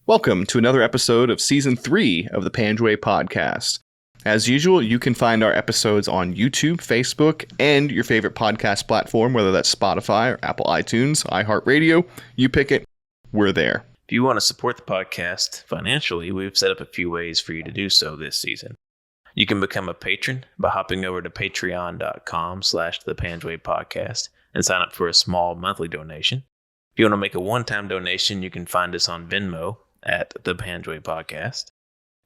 Welcome to another episode of Season 3 of the Panjwai Podcast. As usual, you can find our episodes on YouTube, Facebook, and your favorite podcast platform, whether that's Spotify or Apple iTunes, iHeartRadio. You pick it, we're there. If you want to support the podcast financially, we've set up a few ways for you to do so this season. You can become a patron by hopping over to patreon.com/thepanjwaipodcast and sign up for a small monthly donation. If you want to make a one-time donation, you can find us on Venmo at the Panjwai Podcast.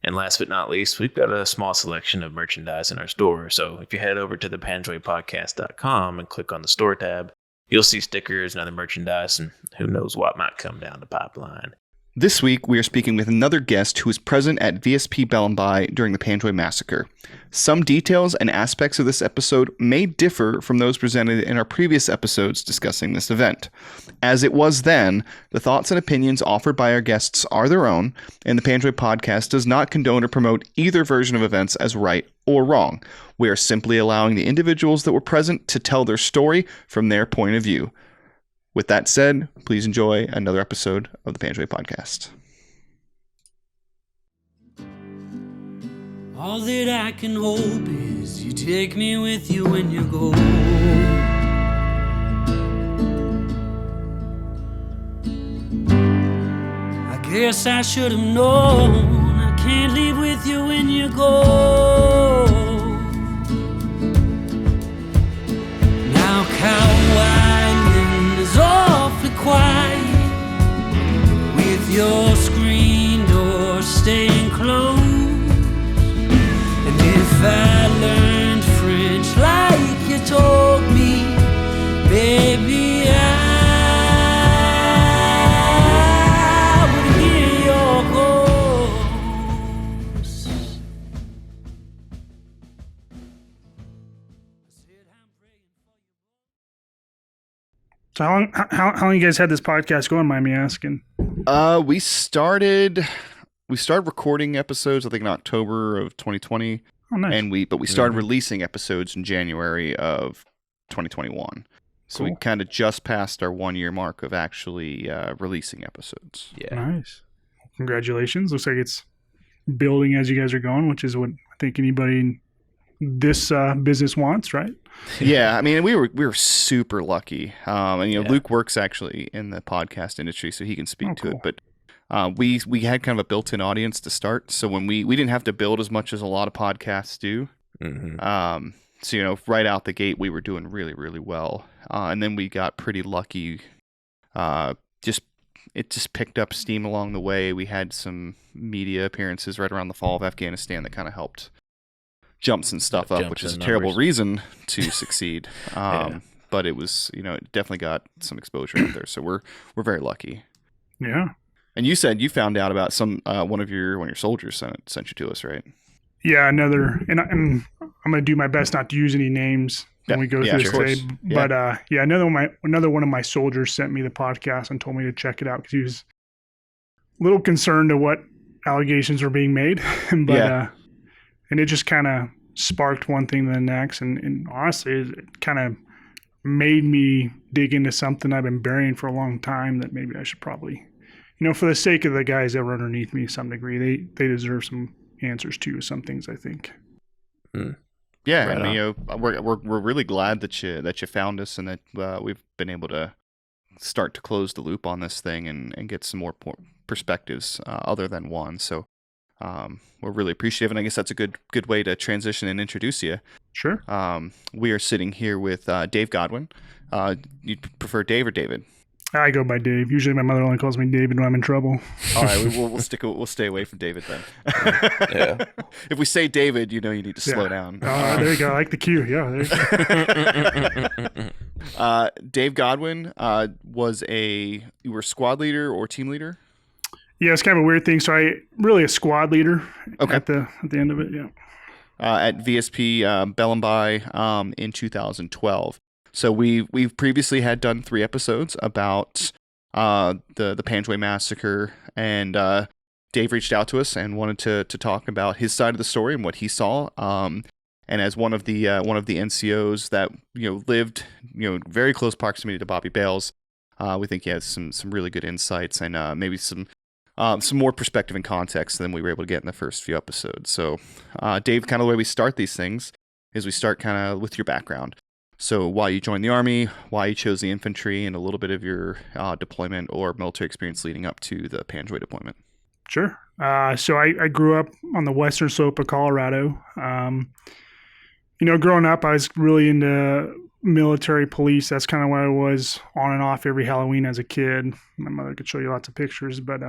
And last but not least, we've got a small selection of merchandise in our store. So if you head over to thepanjwaipodcast.com and click on the store tab, you'll see stickers and other merchandise, and who knows what might come down the pipeline. This week, we are speaking with another guest who was present at VSP Belambai during the Panjwai Massacre. Some details and aspects of this episode may differ from those presented in our previous episodes discussing this event. As it was then, the thoughts and opinions offered by our guests are their own, and the Panjwai Podcast does not condone or promote either version of events as right or wrong. We are simply allowing the individuals that were present to tell their story from their point of view. With that said, please enjoy another episode of the Panjwai Podcast. All that I can hope is you take me with you when you go. I guess I should have known I can't leave with you when you go. Now Cowhide is awfully quiet with your screen door staying closed. And if I learned French like you told me, baby, I would hear your ghost. So how long you guys had this podcast going, mind me asking? We started recording episodes, I think, in October of 2020. Oh, nice. But we started releasing episodes in January of 2021. So Cool. we kind of just passed our 1-year mark of actually releasing episodes. Yeah. Nice. Congratulations. Looks like it's building as you guys are going, which is what I think anybody in this business wants, right? Yeah, I mean, we were super lucky. And Yeah. Luke works actually in the podcast industry, so he can speak to cool. it. But we had kind of a built-in audience to start, so when we didn't have to build as much as a lot of podcasts do. Mm-hmm. So right out the gate, we were doing really, really well, and then we got pretty lucky. It just picked up steam along the way. We had some media appearances right around the fall of Afghanistan that kind of helped jump some stuff up, which is a terrible reason to succeed. Yeah. But it was, it definitely got some exposure out there. So we're very lucky. Yeah. And you said you found out about one of your soldiers sent you to us, right? Yeah, another, and I'm going to do my best not to use any names when we go through this today. Yeah. But another one of my soldiers sent me the podcast and told me to check it out because he was a little concerned of what allegations were being made. But and it just kind of sparked one thing to the next, and honestly, it kind of made me dig into something I've been burying for a long time that maybe I should probably, for the sake of the guys that were underneath me to some degree, they deserve some answers to some things, I think. Yeah, Right I mean, we're really glad that you found us, and that we've been able to start to close the loop on this thing and get some more perspectives other than one. So we're really appreciative, and I guess that's a good way to transition and introduce you. Sure. We are sitting here with Dave Godwin. You prefer Dave or David? I go by Dave. Usually my mother only calls me David when I'm in trouble. All right, we'll stay away from David then. Yeah. If we say David, you need to slow down. Oh, there you go. I like the cue. Yeah. There you go. Dave Godwin you were squad leader or team leader? Yeah, it's kind of a weird thing. So I really a squad leader at the end of it. Yeah. At VSP Belambai in 2012. So we've previously had done 3 episodes about the Panjwai Massacre, and Dave reached out to us and wanted to talk about his side of the story and what he saw. And as one of the NCOs that lived very close proximity to Bobby Bales, we think he has some really good insights and maybe some some more perspective and context than we were able to get in the first few episodes. So, Dave, kind of the way we start these things is we start kind of with your background. So why you joined the Army, why you chose the infantry, and a little bit of your deployment or military experience leading up to the Panjwai deployment. Sure. So I grew up on the western slope of Colorado. Growing up, I was really into military police. That's kind of what I was on and off every Halloween as a kid. My mother could show you lots of pictures, but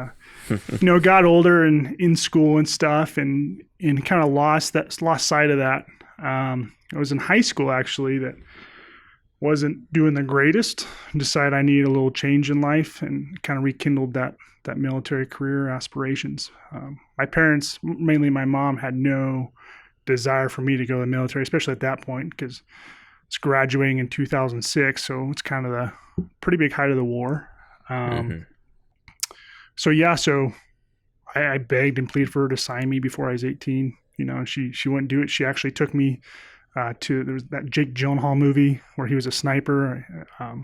got older and in school and stuff, and kind of lost sight of that. I was in high school actually that wasn't doing the greatest. Decided I needed a little change in life and kind of rekindled that military career aspirations. My parents, mainly my mom, had no desire for me to go to the military, especially at that point, because it's graduating in 2006, so it's kind of the pretty big height of the war. So I begged and pleaded for her to sign me before I was 18. And she wouldn't do it. She actually took me there was that Jake Gyllenhaal movie where he was a sniper. I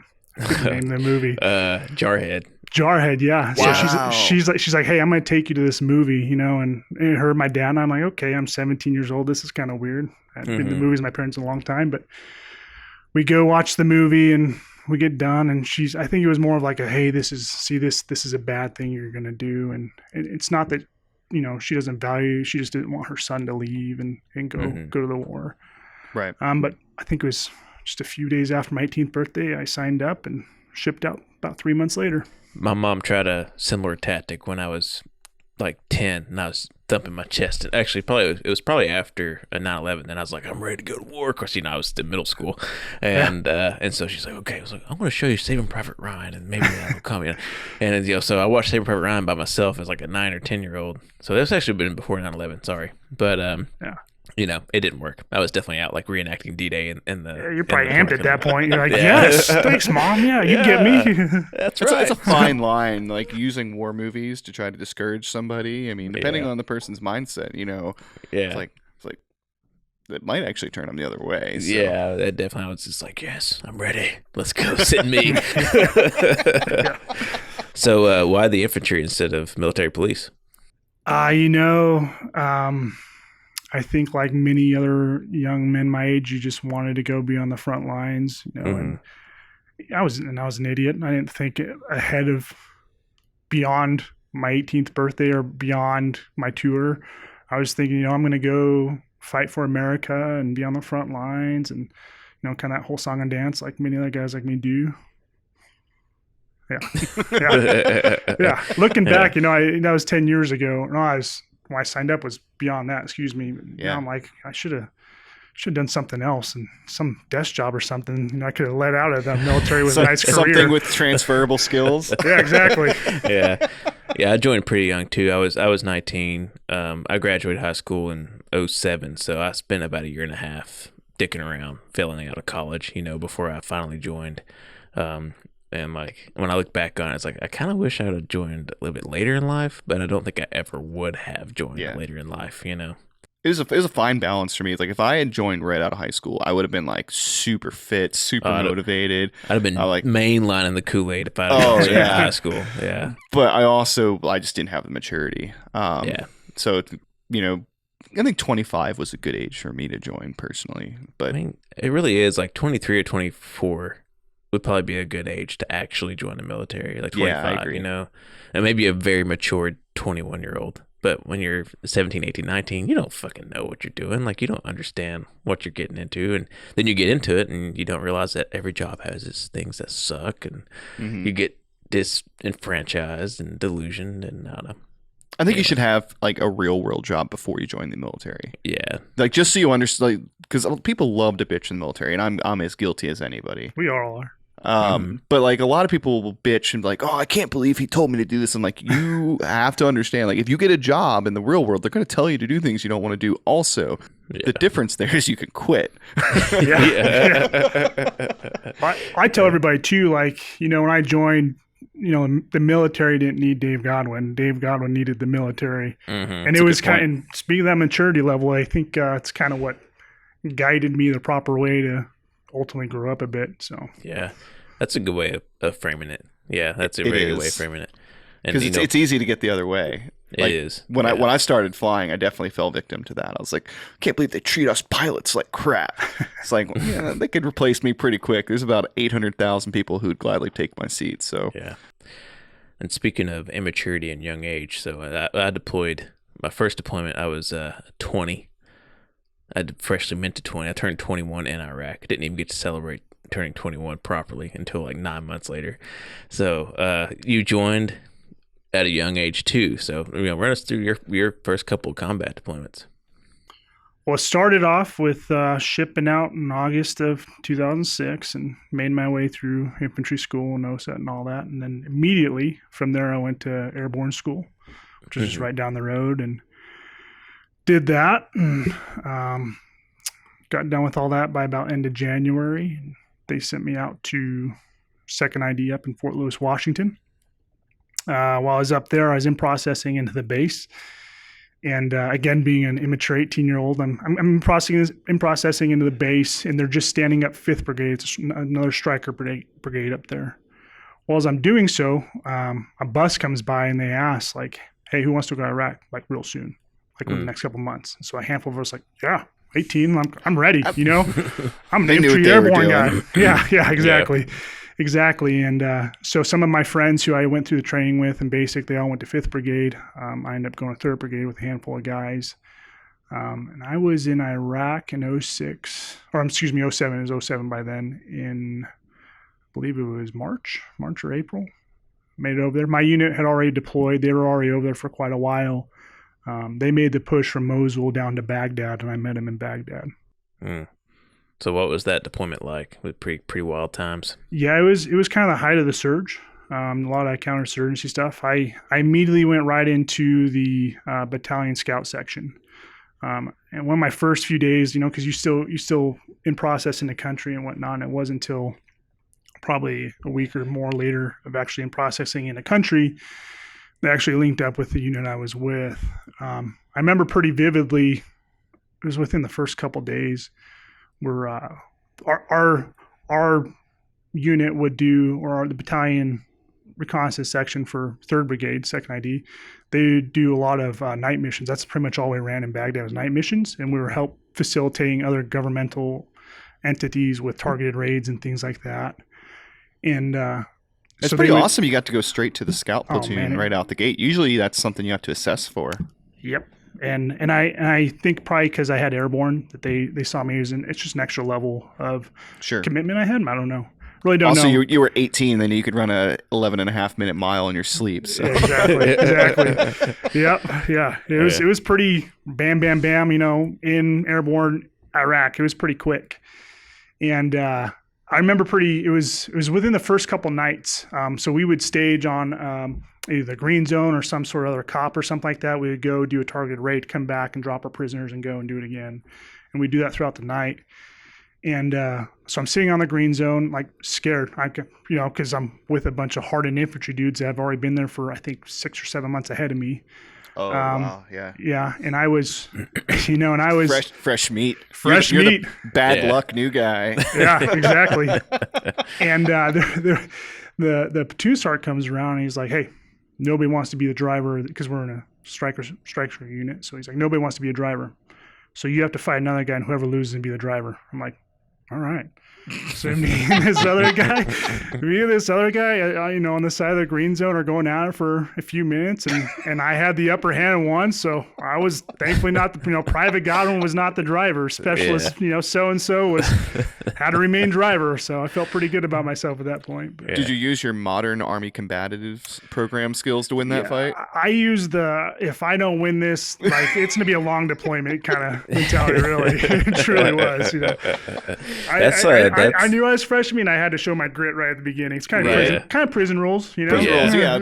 forget the name of the movie. Jarhead, yeah. Wow. So she's like, hey, I'm gonna take you to this movie, and her, my dad, and I'm like, okay, I'm 17 years old. This is kind of weird. I haven't been to movies with my parents in a long time, but we go watch the movie and we get done, and I think it was more of like hey, this is a bad thing you're gonna do, and it's not that she doesn't value. She just didn't want her son to leave and go to the war. Right. But I think it was just a few days after my 18th birthday, I signed up and shipped out about 3 months later. My mom tried a similar tactic when I was like 10, and I was thumping my chest. And actually, it was probably after 9/11. Then I was like, I'm ready to go to war. Of course, I was in middle school, and so she's like, okay. I was like, I'm going to show you Saving Private Ryan, and maybe that'll come. And so I watched Saving Private Ryan by myself as like a 9 or 10-year-old. So that's actually been before 9/11. Sorry, but it didn't work. I was definitely out like reenacting D-Day in the. Yeah, you're probably amped at that point. You're like, yes, thanks, Mom. Yeah, you get me. That's right. It's a fine line, like using war movies to try to discourage somebody. I mean, depending on the person's mindset, it's like it might actually turn them the other way. So. Yeah, that definitely. I was just like, yes, I'm ready. Let's go, send me. So, why the infantry instead of military police? I think like many other young men my age, you just wanted to go be on the front lines, and I was an idiot. I didn't think ahead of beyond my 18th birthday or beyond my tour. I was thinking, I'm going to go fight for America and be on the front lines and, kind of that whole song and dance like many other guys like me do. Yeah. Yeah. Looking back, that was 10 years ago. When I signed up was beyond that, excuse me. Now I'm like, I should have done something else and some desk job or something. I could have let out of the military with a nice career. Something with transferable skills. Yeah, exactly. Yeah. I joined pretty young too. I was 19. I graduated high school in 2007, so I spent about 1.5 years dicking around, failing out of college, before I finally joined. And like when I look back on it, it's like I kind of wish I would have joined a little bit later in life, but I don't think I ever would have joined later in life. It was a fine balance for me. It's like if I had joined right out of high school, I would have been like super fit, super motivated. I'd have been mainlining the Kool-Aid if I'd joined in high school. Yeah, but I just didn't have the maturity. So I think 25 was a good age for me to join personally. But I mean, it really is like 23 or 24. Would probably be a good age to actually join the military, like 25, I agree. And maybe a very mature 21-year-old. But when you're 17, 18, 19, you don't fucking know what you're doing. Like, you don't understand what you're getting into. And then you get into it and you don't realize that every job has its things that suck. And you get disenfranchised and delusioned. And I don't know. I think you should have like a real world job before you join the military. Yeah. Like, just so you understand, because people love to bitch in the military, and I'm as guilty as anybody. We all are. But like a lot of people will bitch and be like, oh, I can't believe he told me to do this. And like, you have to understand, like, if you get a job in the real world, they're going to tell you to do things you don't want to do. Also, the difference there is you can quit. I tell everybody too, like, when I joined, the military didn't need Dave Godwin. Dave Godwin needed the military. And it was kind of, speaking of that maturity level, I think it's kind of what guided me the proper way to ultimately grow up a bit. So yeah, that's a good way of framing it. Yeah, that's a very good way of framing it. And Because it's easy to get the other way. It is. When I started flying, I definitely fell victim to that. I was like, can't believe they treat us pilots like crap. It's like, yeah, they could replace me pretty quick. There's about 800,000 people who'd gladly take my seat. So yeah. And speaking of immaturity and young age, so I deployed. My first deployment, I was 20. I freshly minted 20. I turned 21 in Iraq. I didn't even get to celebrate turning 21 properly until like 9 months later. So you joined at a young age too. So run us through your first couple of combat deployments. Well, it started off with shipping out in August of 2006 and made my way through infantry school and OSET and all that. And then immediately from there, I went to airborne school, which was just right down the road, and did that. And, got done with all that by about end of January. They sent me out to 2nd ID up in Fort Lewis, Washington. While I was up there, I was in processing into the base. And again, being an immature 18-year-old, I'm in processing into the base, and they're just standing up 5th Brigade. It's another striker brigade up there. Well, as I'm doing so, a bus comes by, and they ask, like, hey, who wants to go to Iraq, like, real soon, like, within the next couple months? And so a handful of us like, yeah, 18, I'm ready, you know? I'm an infantry airborne guy. Yeah, exactly. Yeah. Exactly. And so some of my friends who I went through the training with, and basically all went to 5th Brigade. I ended up going to 3rd Brigade with a handful of guys. And I was in Iraq in 06, or excuse me, 07. It was 07 by then, in, I believe it was March or April. Made it over there. My unit had already deployed. They were already over there for quite a while. They made the push from Mosul down to Baghdad, and I met them in Baghdad. So what was that deployment like? With pretty wild times? Yeah, it was kind of the height of the surge. A lot of counterinsurgency stuff. I immediately went right into the battalion scout section. And one of my first few days, you know, because you still in process in the country and whatnot. And it wasn't until probably a week or more later of actually in processing in the country, they actually linked up with the unit I was with. I remember pretty vividly. It was within the first couple days. Where our unit would do, or the battalion reconnaissance section for 3rd Brigade, 2nd ID, they do a lot of night missions. That's pretty much all we ran in Baghdad was night missions, and we were help facilitating other governmental entities with targeted raids and things like that. And it's so pretty awesome. You got to go straight to the scout platoon right out the gate. Usually that's something you have to assess for. Yep. And I think probably because I had airborne that they saw me as it's just an extra level of commitment I had. I don't know. Really don't know. Also, you were 18, then you could run a 11.5-minute mile in your sleep. So. Exactly. Yeah. It was pretty bam, bam, bam. You know, in airborne Iraq, it was pretty quick. And I remember it was within the first couple nights. So we would stage on either the green zone or some sort of other cop or something like that. We would go do a targeted raid, come back and drop our prisoners and go and do it again. And we do that throughout the night. And so I'm sitting on the green zone, like scared, because I'm with a bunch of hardened infantry dudes that have already been there for, I think, 6 or 7 months ahead of me. Oh, wow, yeah. Yeah, and I was, and I was... Fresh meat. You're the bad luck new guy. Yeah, exactly. And the platoon sergeant comes around and he's like, hey, nobody wants to be the driver, because we're in a striker unit. So he's like, nobody wants to be a driver. So you have to fight another guy, and whoever loses and be the driver. I'm like, all right. So me and this other guy, on the side of the green zone are going at it for a few minutes, and I had the upper hand once, so I was thankfully not the, Private Godwin was not the driver. Specialist, so-and-so had to remain driver, so I felt pretty good about myself at that point. But, Did you use your modern Army combatives program skills to win that fight? I used if I don't win this, like, it's going to be a long deployment kind of mentality, really. It truly was, I knew I was freshman. I had to show my grit right at the beginning. It's kind of prison rules, Prison rules, yeah.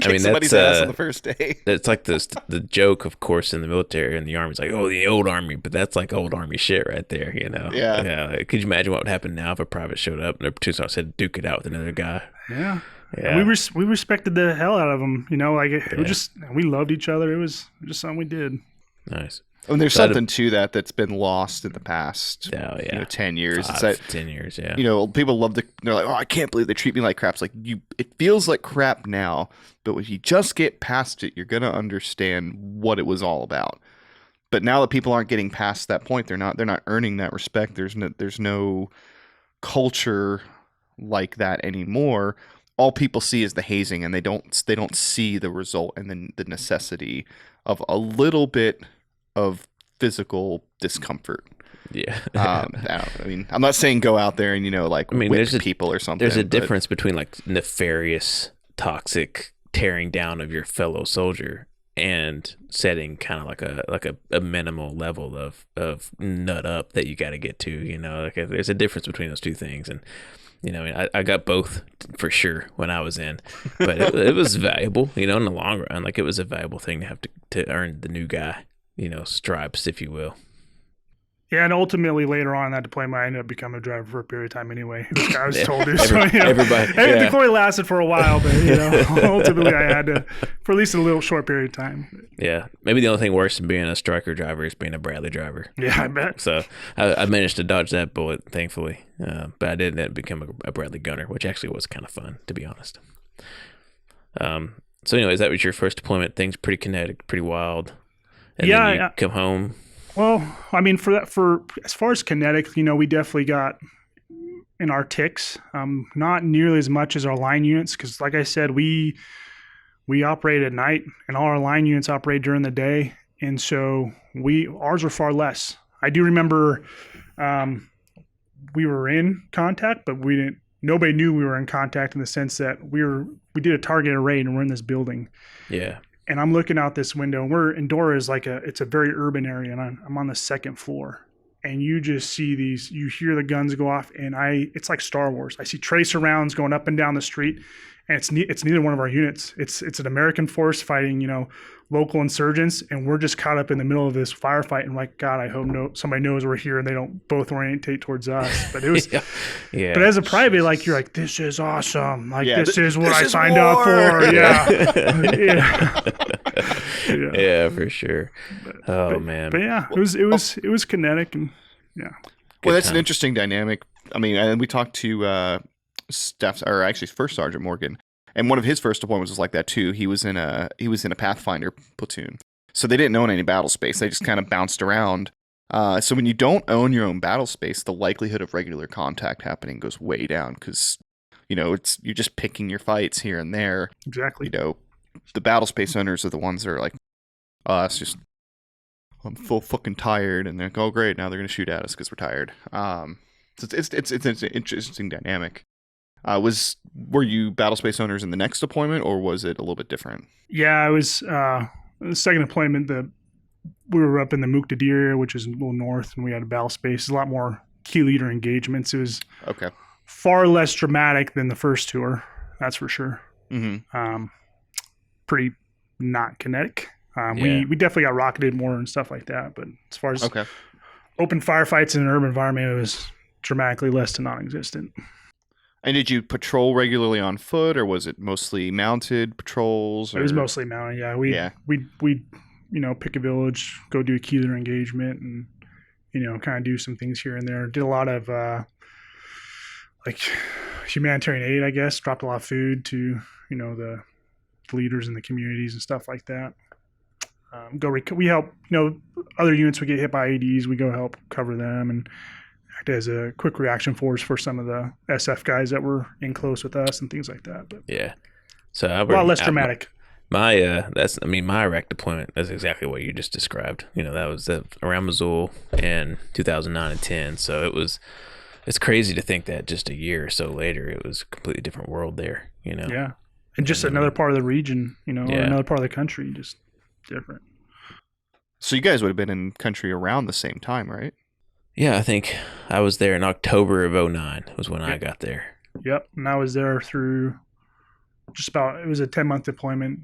I mean, somebody's ass on the first day. It's like the joke, of course, in the military and the Army. It's like, oh, the old Army, but that's like old Army shit right there, Yeah. Could you imagine what would happen now if a private showed up and their platoon sergeant said, duke it out with another guy? Yeah. Yeah. We respected the hell out of them, we loved each other. It was just something we did. Nice. And there's something to that's been lost in the past 10 years. 10 years, yeah. People love they're like, oh, I can't believe they treat me like crap. It's like, it feels like crap now, but if you just get past it, you're going to understand what it was all about. But now that people aren't getting past that point, they're not earning that respect. There's no culture like that anymore. All people see is the hazing, and they don't see the result and then the necessity of a little bit of physical discomfort. Yeah. I'm not saying go out there and whip people or something. There's a difference between like nefarious, toxic tearing down of your fellow soldier and setting kind of like a minimal level of nut up that you got to get to. There's a difference between those two things, and I got both for sure when I was in, but it was valuable, in the long run. Like, it was a valuable thing to have to earn the new guy, stripes, if you will. Yeah, and ultimately later on in that deployment, I ended up becoming a driver for a period of time anyway. I was told to. Everybody. The deployment lasted for a while, but ultimately I had to for at least a little short period of time. Yeah, maybe the only thing worse than being a striker driver is being a Bradley driver. Yeah, I bet. So I managed to dodge that bullet, thankfully, but I didn't become a Bradley gunner, which actually was kind of fun, to be honest. So anyways, that was your first deployment. Things pretty kinetic, pretty wild. And then you come home. Well, I mean, for as far as kinetic, we definitely got in our ticks, not nearly as much as our line units, because like I said, we operate at night, and all our line units operate during the day, and so ours were far less. I do remember we were in contact, but nobody knew we were in contact in the sense that we did a targeted raid and we're in this building. Yeah. And I'm looking out this window, and Indora is it's a very urban area, and I'm on the second floor. And you just see you hear the guns go off, and it's like Star Wars. I see tracer rounds going up and down the street, and it's neither one of our units. It's an American force fighting, local insurgents, and we're just caught up in the middle of this firefight. And like, God, I hope somebody knows we're here and they don't both orientate towards us. But it was, yeah. But as a private, you're like, this is awesome. This is what I signed up for. Yeah. Yeah, for sure. Man. But yeah, it was kinetic, and yeah. Well, that's an interesting dynamic. I mean, and we talked to First Sergeant Morgan, and one of his first deployments was like that too. He was in a Pathfinder platoon, so they didn't own any battle space. They just kind of bounced around. So when you don't own your own battle space, the likelihood of regular contact happening goes way down because you're just picking your fights here and there. Exactly. The battle space owners are the ones that are like, oh, it's just, I'm full fucking tired, and they're like, oh great, now they're gonna shoot at us because we're tired. So it's an interesting dynamic. Were you battle space owners in the next deployment, or was it a little bit different? Yeah, I was the second deployment. We were up in the Muktadir area, which is a little north, and we had a battle space. A lot more key leader engagements. It was far less dramatic than the first tour, that's for sure. Mm-hmm. Pretty not kinetic. We definitely got rocketed more and stuff like that, but as far as open firefights in an urban environment, it was dramatically less to non-existent. And did you patrol regularly on foot, or was it mostly mounted patrols? Or? It was mostly mounted. Yeah, we pick a village, go do a key leader engagement, and kind of do some things here and there. Did a lot of humanitarian aid, I guess. Dropped a lot of food to the leaders in the communities and stuff like that. We help, other units would get hit by ADs. We go help cover them and act as a quick reaction force for some of the SF guys that were in close with us and things like that. But yeah, so a lot less dramatic. My Iraq deployment, that's exactly what you just described. That was around Mosul in 2009 and 10. So it's crazy to think that just a year or so later, it was a completely different world there. Yeah. And just another part of the region, or another part of the country, just different. So you guys would have been in country around the same time, right? Yeah, I think I was there in October of 2009 was when I got there. Yep, and I was there through it was a 10-month deployment.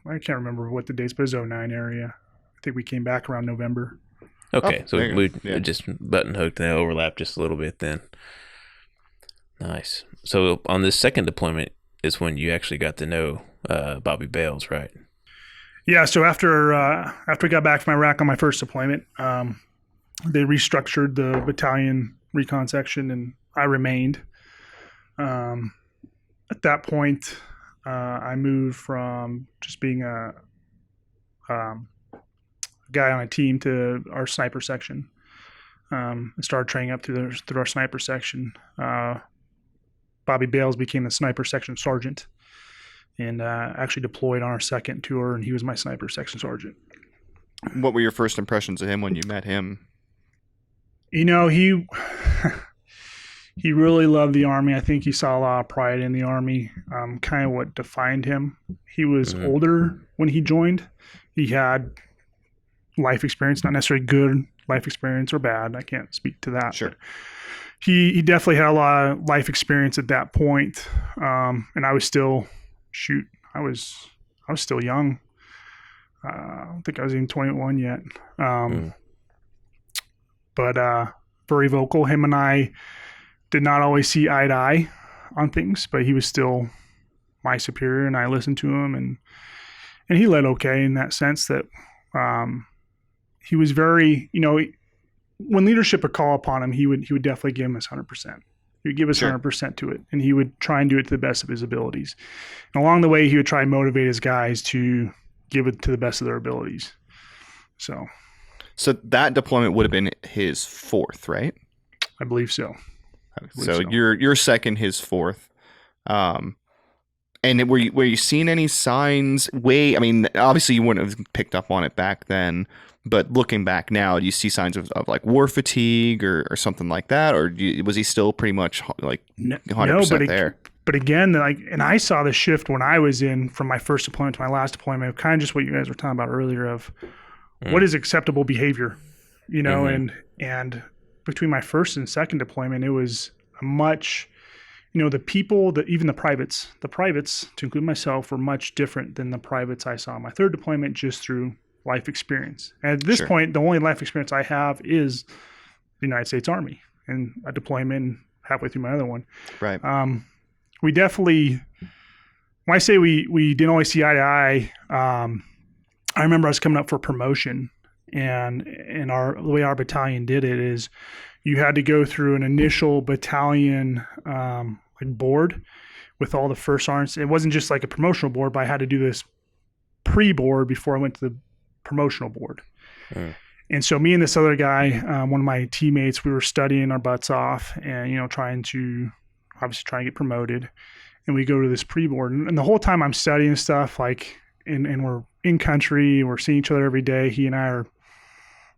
I can't remember what the dates, but it was 2009 area. I think we came back around November. Okay, so we just button hooked and overlapped just a little bit then. Nice. So on this second deployment is when you actually got to know Bobby Bales, right? Yeah. So after I got back from Iraq on my first deployment, they restructured the battalion recon section, and I remained. At that point, I moved from just being a guy on a team to our sniper section. And started training up through our sniper section. Bobby Bales became the sniper section sergeant, and actually deployed on our second tour, and he was my sniper section sergeant. What were your first impressions of him when you met him? You know, he really loved the Army. I think he saw a lot of pride in the Army. Kind of what defined him. He was older when he joined. He had life experience, not necessarily good life experience or bad. I can't speak to that. Sure. He definitely had a lot of life experience at that point. And I was still, I was still young. I don't think I was even 21 yet. But very vocal. Him and I did not always see eye to eye on things, but he was still my superior, and I listened to him, and he led okay in that sense that he was very, when leadership would call upon him, he would definitely give us 100%. He would give us 100% to it, and he would try and do it to the best of his abilities. And along the way, he would try and motivate his guys to give it to the best of their abilities. So that deployment would have been his fourth, right? I believe so. So you're second, his fourth. And were you seeing any signs? Obviously you wouldn't have picked up on it back then, but looking back now, do you see signs of like war fatigue or something like that, or was he still pretty much like 100% there? But again, and I saw the shift when I was in from my first deployment to my last deployment, kind of just what you guys were talking about earlier of what is acceptable behavior, and between my first and second deployment, it was a much, the people that even the privates, to include myself, were much different than the privates I saw in my third deployment just through life experience. And at this point, the only life experience I have is the United States Army and a deployment halfway through my other one. Right. We definitely, when I say we didn't always see eye to eye, I remember I was coming up for promotion, and the way our battalion did it is you had to go through an initial battalion board with all the first sergeants. It wasn't just like a promotional board, but I had to do this pre-board before I went to the promotional board. And so me and this other guy, one of my teammates, we were studying our butts off and, trying to get promoted. And we go to this pre-board, and the whole time I'm studying stuff, and we're in country, we're seeing each other every day. He and I are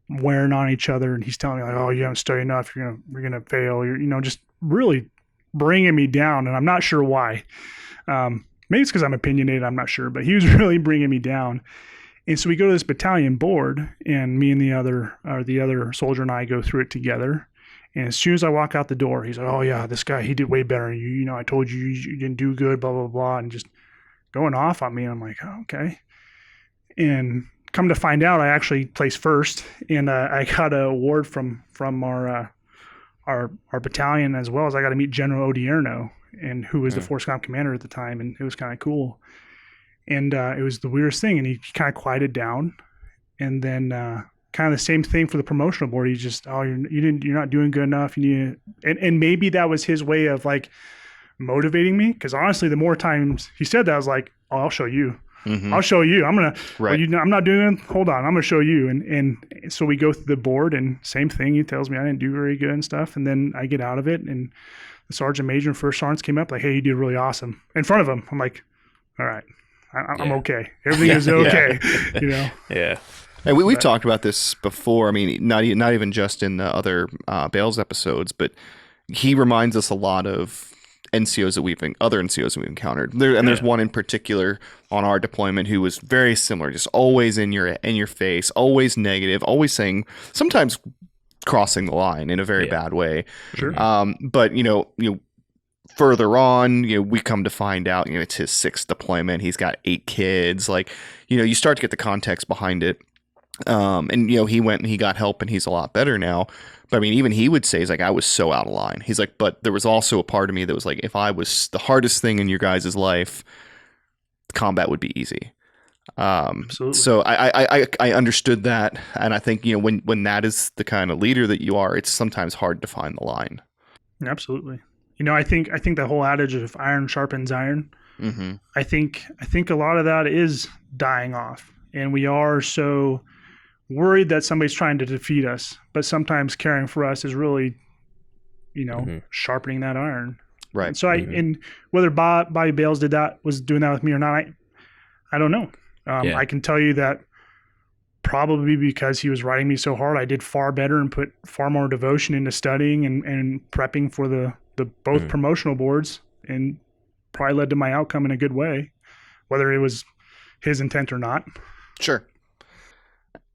wearing on each other, and he's telling me oh, you haven't studied enough, you're gonna fail. You're just really bringing me down, and I'm not sure why. Maybe it's because I'm opinionated, I'm not sure, but he was really bringing me down. And so we go to this battalion board, and me and the other soldier and I go through it together. And as soon as I walk out the door, he's like, oh yeah, this guy, he did way better than you. I told you didn't do good, blah, blah, blah. And just going off on me. I'm like, oh, okay. And come to find out, I actually placed first, and I got an award from our battalion, as well as I got to meet General Odierno, and who was the Force Comp commander at the time, and it was kind of cool. And it was the weirdest thing, and he kind of quieted down, and then kind of the same thing for the promotional board. He just, you're not doing good enough. You need to, and maybe that was his way of motivating me, because honestly, the more times he said that, I was like, oh, I'll show you. I'll show you. I'm gonna. Right. I'm not doing it. Hold on. I'm gonna show you. And so we go through the board, and same thing. He tells me I didn't do very good and stuff. And then I get out of it, and the sergeant major and first sergeants came up like, "Hey, you did really awesome." In front of him, I'm like, "All right, I'm okay. Everything is okay." Yeah. And we've talked about this before. I mean, not even just in the other Bales episodes, but he reminds us a lot of other NCOs that we've encountered. There's one in particular on our deployment who was very similar, just always in your face, always negative, always saying, sometimes crossing the line in a very bad way. Sure. But further on, we come to find out, it's his 6th deployment. He's got 8 kids. You start to get the context behind it. And he went and he got help, and he's a lot better now. But I mean, even he would say, he's like, I was so out of line. He's like, but there was also a part of me that was like, if I was the hardest thing in your guys' life, combat would be easy. Absolutely. So I understood that, and I think when that is the kind of leader that you are, it's sometimes hard to find the line. Absolutely. I think the whole adage of iron sharpens iron. Mm-hmm. I think a lot of that is dying off, and we are so worried that somebody's trying to defeat us. But sometimes caring for us is really, sharpening that iron. Right. And so and whether Bobby Bales was doing that with me or not, I don't know. I can tell you that probably because he was writing me so hard, I did far better and put far more devotion into studying and prepping for the both promotional boards, and probably led to my outcome in a good way, whether it was his intent or not. Sure.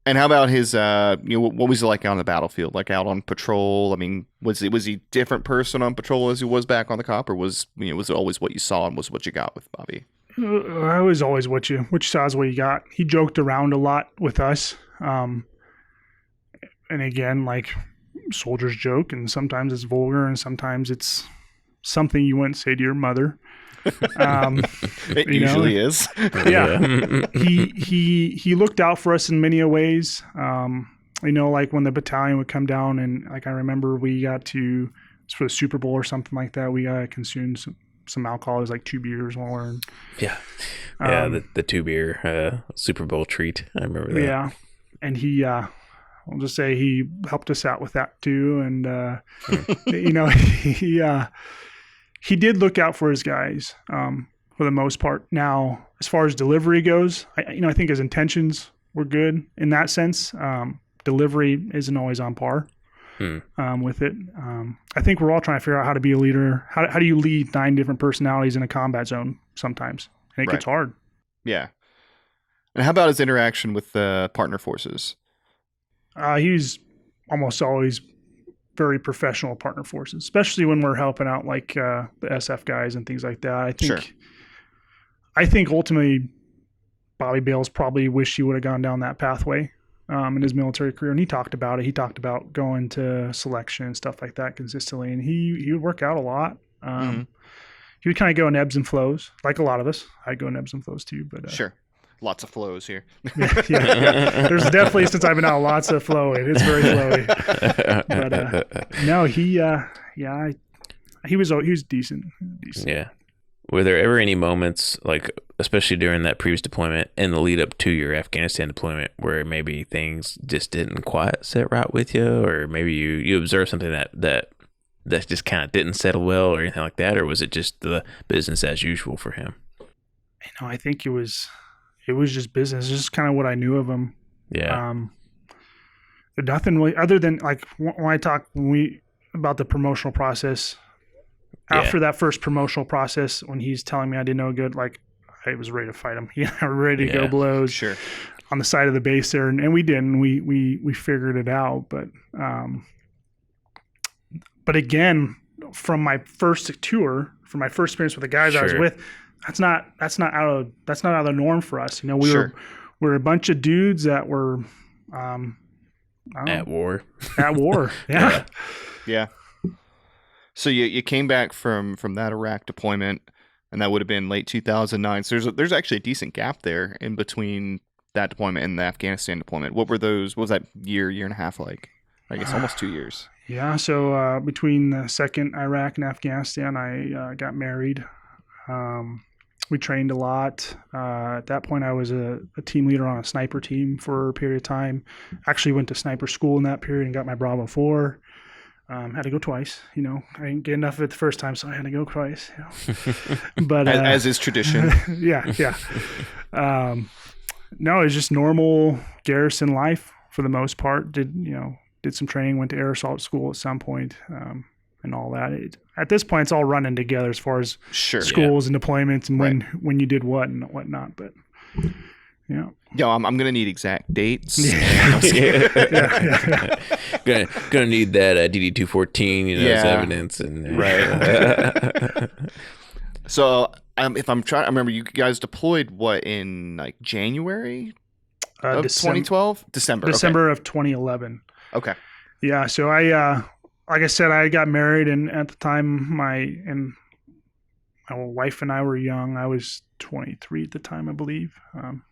And how about his, what was he like on the battlefield, like out on patrol? I mean, was he a different person on patrol as he was back on the COP, or was it always what you saw and was what you got with Bobby? It was always what you saw is what you got. He joked around a lot with us. And again, like soldiers joke, and sometimes it's vulgar and sometimes it's something you wouldn't say to your mother. It usually is. Yeah. He looked out for us in many ways. Like when the battalion would come down, and like I remember we got to, it's for the Super Bowl or something like that, we got to consume some alcohol. It was like 2 beers while we're in. The 2 beer Super Bowl treat. I remember that. Yeah. And he I'll just say he helped us out with that too. And he did look out for his guys for the most part. Now, as far as delivery goes, I think his intentions were good in that sense. Delivery isn't always on par with it. I think we're all trying to figure out how to be a leader. How do you lead 9 different personalities in a combat zone sometimes? And it gets hard. Yeah. And how about his interaction with the partner forces? He's almost always very professional partner forces, especially when we're helping out like the SF guys and things like that. I think ultimately Bobby Bales probably wished he would have gone down that pathway in his military career, and he talked about it. He talked about going to selection and stuff like that consistently, and he would work out a lot. He would kind of go in ebbs and flows, like a lot of us. I'd go in ebbs and flows too, but sure. Lots of flows here. yeah. There's definitely, since I've been out, lots of flowing. It's very flowy. But no, he was decent. Yeah. Were there ever any moments, like especially during that previous deployment and the lead up to your Afghanistan deployment, where maybe things just didn't quite set right with you, or maybe you observed something that just kind of didn't settle well, or anything like that, or was it just the business as usual for him? I think it was just business. It's just kind of what I knew of him. Yeah. Nothing really other than like when about the promotional process. After that first promotional process, when he's telling me I did no good, like I was ready to fight him. Ready to go blows. Sure. On the side of the base there, and we didn't. We figured it out, but again, from my first tour, from my first experience with the guys I was with, that's not out of the norm for us. We're a bunch of dudes that were at war. Yeah. Yeah. So you came back from that Iraq deployment, and that would have been late 2009. So there's actually a decent gap there in between that deployment and the Afghanistan deployment. What was that year and a half like? I guess almost 2 years. Yeah. So between the second Iraq and Afghanistan, I got married. We trained a lot. At that point, I was a team leader on a sniper team for a period of time. Actually went to sniper school in that period and got my Bravo 4. Had to go twice. I didn't get enough of it the first time, so I had to go twice. But as is tradition. Yeah. No, it's just normal garrison life for the most part. Did some training, went to air assault school at some point, and all that. At this point, it's all running together as far as schools and deployments and when you did what and whatnot. But yeah. Yo, I'm gonna need exact dates. Gonna need that DD-214, as evidence, and right. So, if I'm trying, I remember you guys deployed in like January of 2012, December of 2011. Okay. Yeah. So I, like I said, I got married, and at the time my wife and I were young. I was 23 at the time, I believe.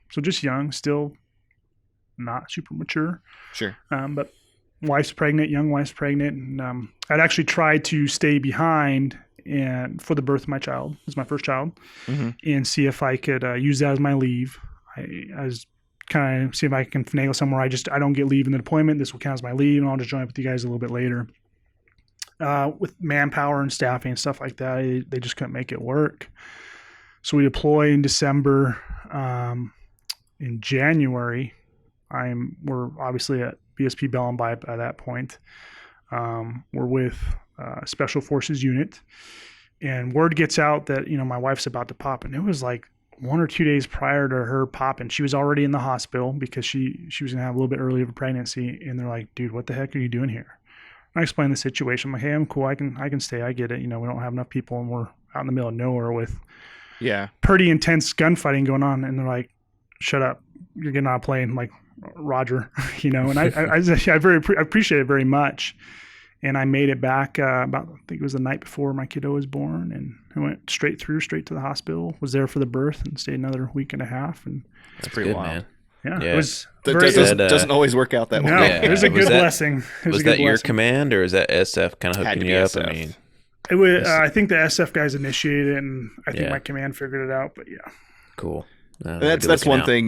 So just young, still not super mature. Sure. But wife's pregnant, young wife's pregnant. And I'd actually tried to stay behind and for the birth of my child. It was my first child. Mm-hmm. And see if I could use that as my leave. I was kind of see if I can finagle somewhere. I don't get leave in the deployment. This will count as my leave, and I'll just join up with you guys a little bit later. With manpower and staffing and stuff like that, they just couldn't make it work. So we deploy in December. In January, we're obviously at VSP Belambai by that point. We're with Special Forces unit, and word gets out that my wife's about to pop, and it was like 1 or 2 days prior to her popping. She was already in the hospital because she was gonna have a little bit early of a pregnancy, and they're like, "Dude, what the heck are you doing here?" And I explained the situation. I'm like, "Hey, I'm cool. I can stay. I get it. We don't have enough people, and we're out in the middle of nowhere with pretty intense gunfighting going on." And they're like, "Shut up. You're getting on a plane." I'm like, "Roger." And I appreciate it very much. And I made it back I think it was the night before my kiddo was born, and I went straight to the hospital, was there for the birth, and stayed another week and a half. And that's pretty wild, man. Yeah. It was doesn't always work out that way. No, it was a good blessing. Was that your command, or is that SF kind of hooking you up? SF. I mean, it was. I think the SF guys initiated it, and I think my command figured it out. But yeah, cool. That's one thing.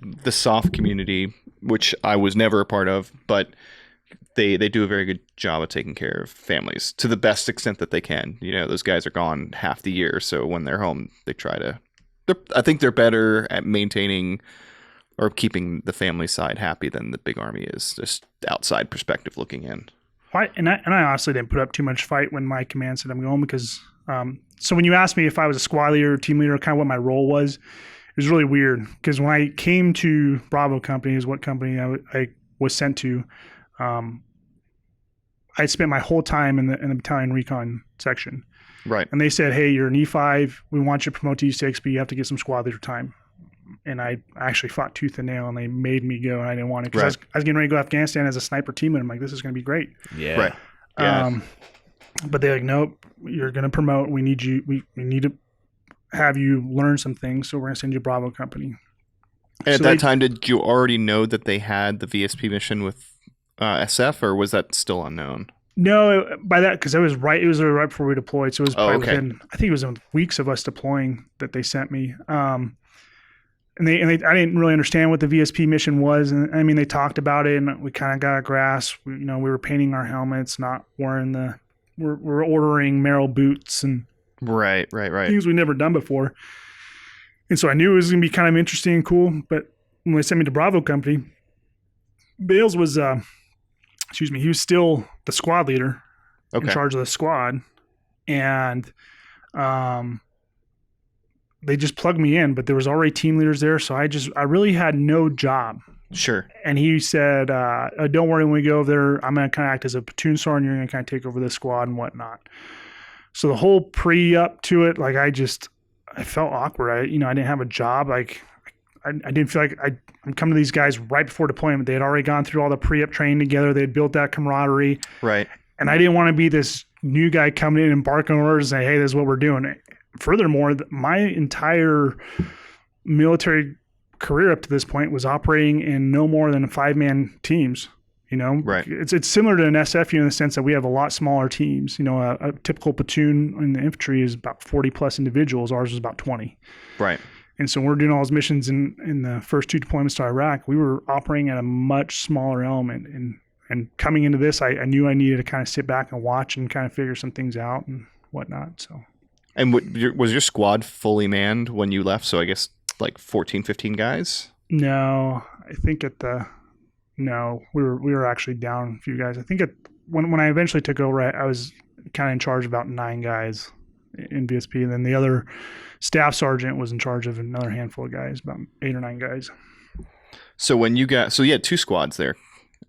The SOF community, which I was never a part of, but they do a very good job of taking care of families to the best extent that they can. Those guys are gone half the year, so when they're home, they try to. I think they're better at maintaining or keeping the family side happy than the big army is. Just outside perspective looking in. And I honestly didn't put up too much fight when my command said I'm going, because so when you asked me if I was a squad leader or team leader, kind of what my role was, it was really weird, because when I came to Bravo Company, is what company I was sent to. I spent my whole time in the battalion recon section. Right. And they said, "Hey, you're an E5. We want you to promote to E6, but you have to get some squad leader time." And I actually fought tooth and nail, and they made me go, and I didn't want to, because I was getting ready to go to Afghanistan as a sniper team, and I'm like, this is going to be great. Yeah. Right. Yeah. But they're like, "Nope, you're going to promote. We need you. We need to have you learn some things, so we're going to send you Bravo Company." And at that time, did you already know that they had the VSP mission with SF, or was that still unknown? No, by that, because it was right before we deployed, so it was probably within, I think it was in weeks of us deploying that they sent me. And I didn't really understand what the VSP mission was, and I mean, they talked about it, and we kind of got a grasp. We were painting our helmets, not wearing we're ordering Merrill boots and right things we'd never done before. And so I knew it was going to be kind of interesting and cool. But when they sent me to Bravo Company, Bales was he was still the squad leader in charge of the squad, and they just plugged me in, but there was already team leaders there, so I really had no job. Sure. And he said, "Don't worry, when we go over there, I'm going to kind of act as a platoon sergeant. You're going to kind of take over the squad and whatnot." So the whole pre-up to it, like I felt awkward. I didn't have a job. Like I didn't feel like I'm coming to these guys right before deployment. They had already gone through all the pre-up training together. They had built that camaraderie. Right. And I didn't want to be this new guy coming in and barking orders and say, "Hey, this is what we're doing." Furthermore, my entire military career up to this point was operating in no more than 5-man teams. Right. It's similar to an SF in the sense that we have a lot smaller teams. A typical platoon in the infantry is about 40 plus individuals. Ours was about 20. Right. And so when we're doing all those missions in the first 2 deployments to Iraq, we were operating at a much smaller element. And coming into this, I knew I needed to kind of sit back and watch and kind of figure some things out and whatnot. So. And was your squad fully manned when you left? So I guess like 14, 15 guys? No, I think we were actually down a few guys. I think when I eventually took over, I was kind of in charge of about 9 guys in VSP, and then the other staff sergeant was in charge of another handful of guys, about 8 or 9 guys. So when you had 2 squads there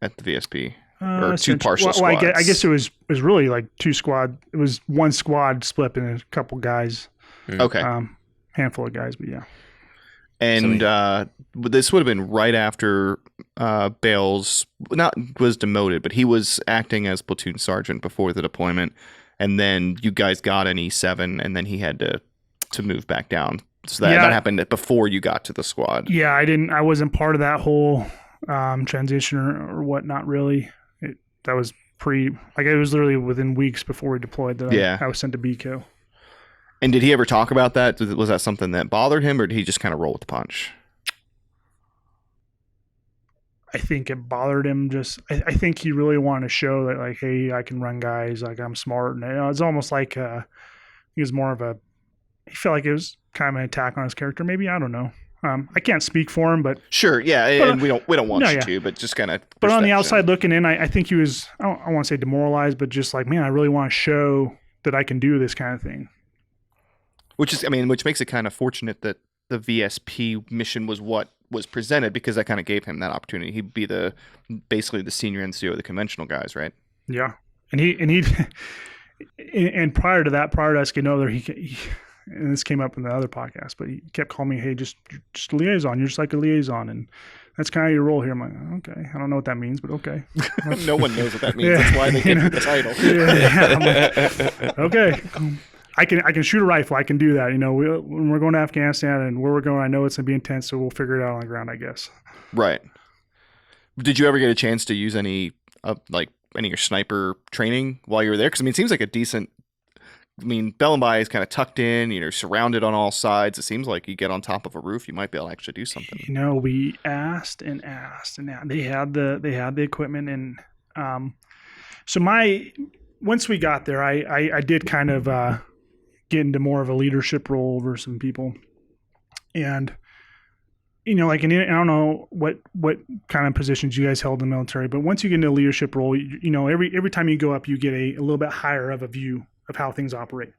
at the VSP, or 2 partial squads. I guess it was really like 2 squad. It was 1 squad split in a couple guys. Okay. Handful of guys, but yeah. And this would have been right after Bales was demoted, but he was acting as platoon sergeant before the deployment, and then you guys got an E7, and then he had to move back down. So that happened before you got to the squad. Yeah, I wasn't part of that whole transition or whatnot, really. That was it was literally within weeks before we deployed that I was sent to BCO. And did he ever talk about that? Was that something that bothered him, or did he just kind of roll with the punch? I think it bothered him. I think he really wanted to show that, like, hey, I can run guys, like, I'm smart. And it's almost like he was more of he felt like it was kind of an attack on his character. Maybe, I don't know. I can't speak for him, but sure, yeah, and we don't want you to, but just kind of. But on the outside looking in, I think he was. I don't want to say demoralized, but just like, man, I really want to show that I can do this kind of thing. Which makes it kind of fortunate that the VSP mission was what was presented, because that kind of gave him that opportunity. He'd be basically the senior NCO of the conventional guys, right? Yeah, and prior to us getting over there, he and this came up in the other podcast, but he kept calling me, hey, just liaison. You're just like a liaison, and that's kind of your role here. I'm like, okay, I don't know what that means, but okay. No one knows what that means. That's why they give you the title. I'm like, okay. I can shoot a rifle. I can do that. When we're going to Afghanistan and where we're going, I know it's going to be intense, so we'll figure it out on the ground, I guess. Right. Did you ever get a chance to use any of your sniper training while you were there? Because, it seems like a decent... Belambai is kind of tucked in, surrounded on all sides. It seems like you get on top of a roof, you might be able to actually do something. We asked and they had the equipment, and so once we got there, I did kind of get into more of a leadership role over some people, and I don't know what kind of positions you guys held in the military, but once you get into a leadership role, every time you go up, you get a little bit higher of a view of how things operate.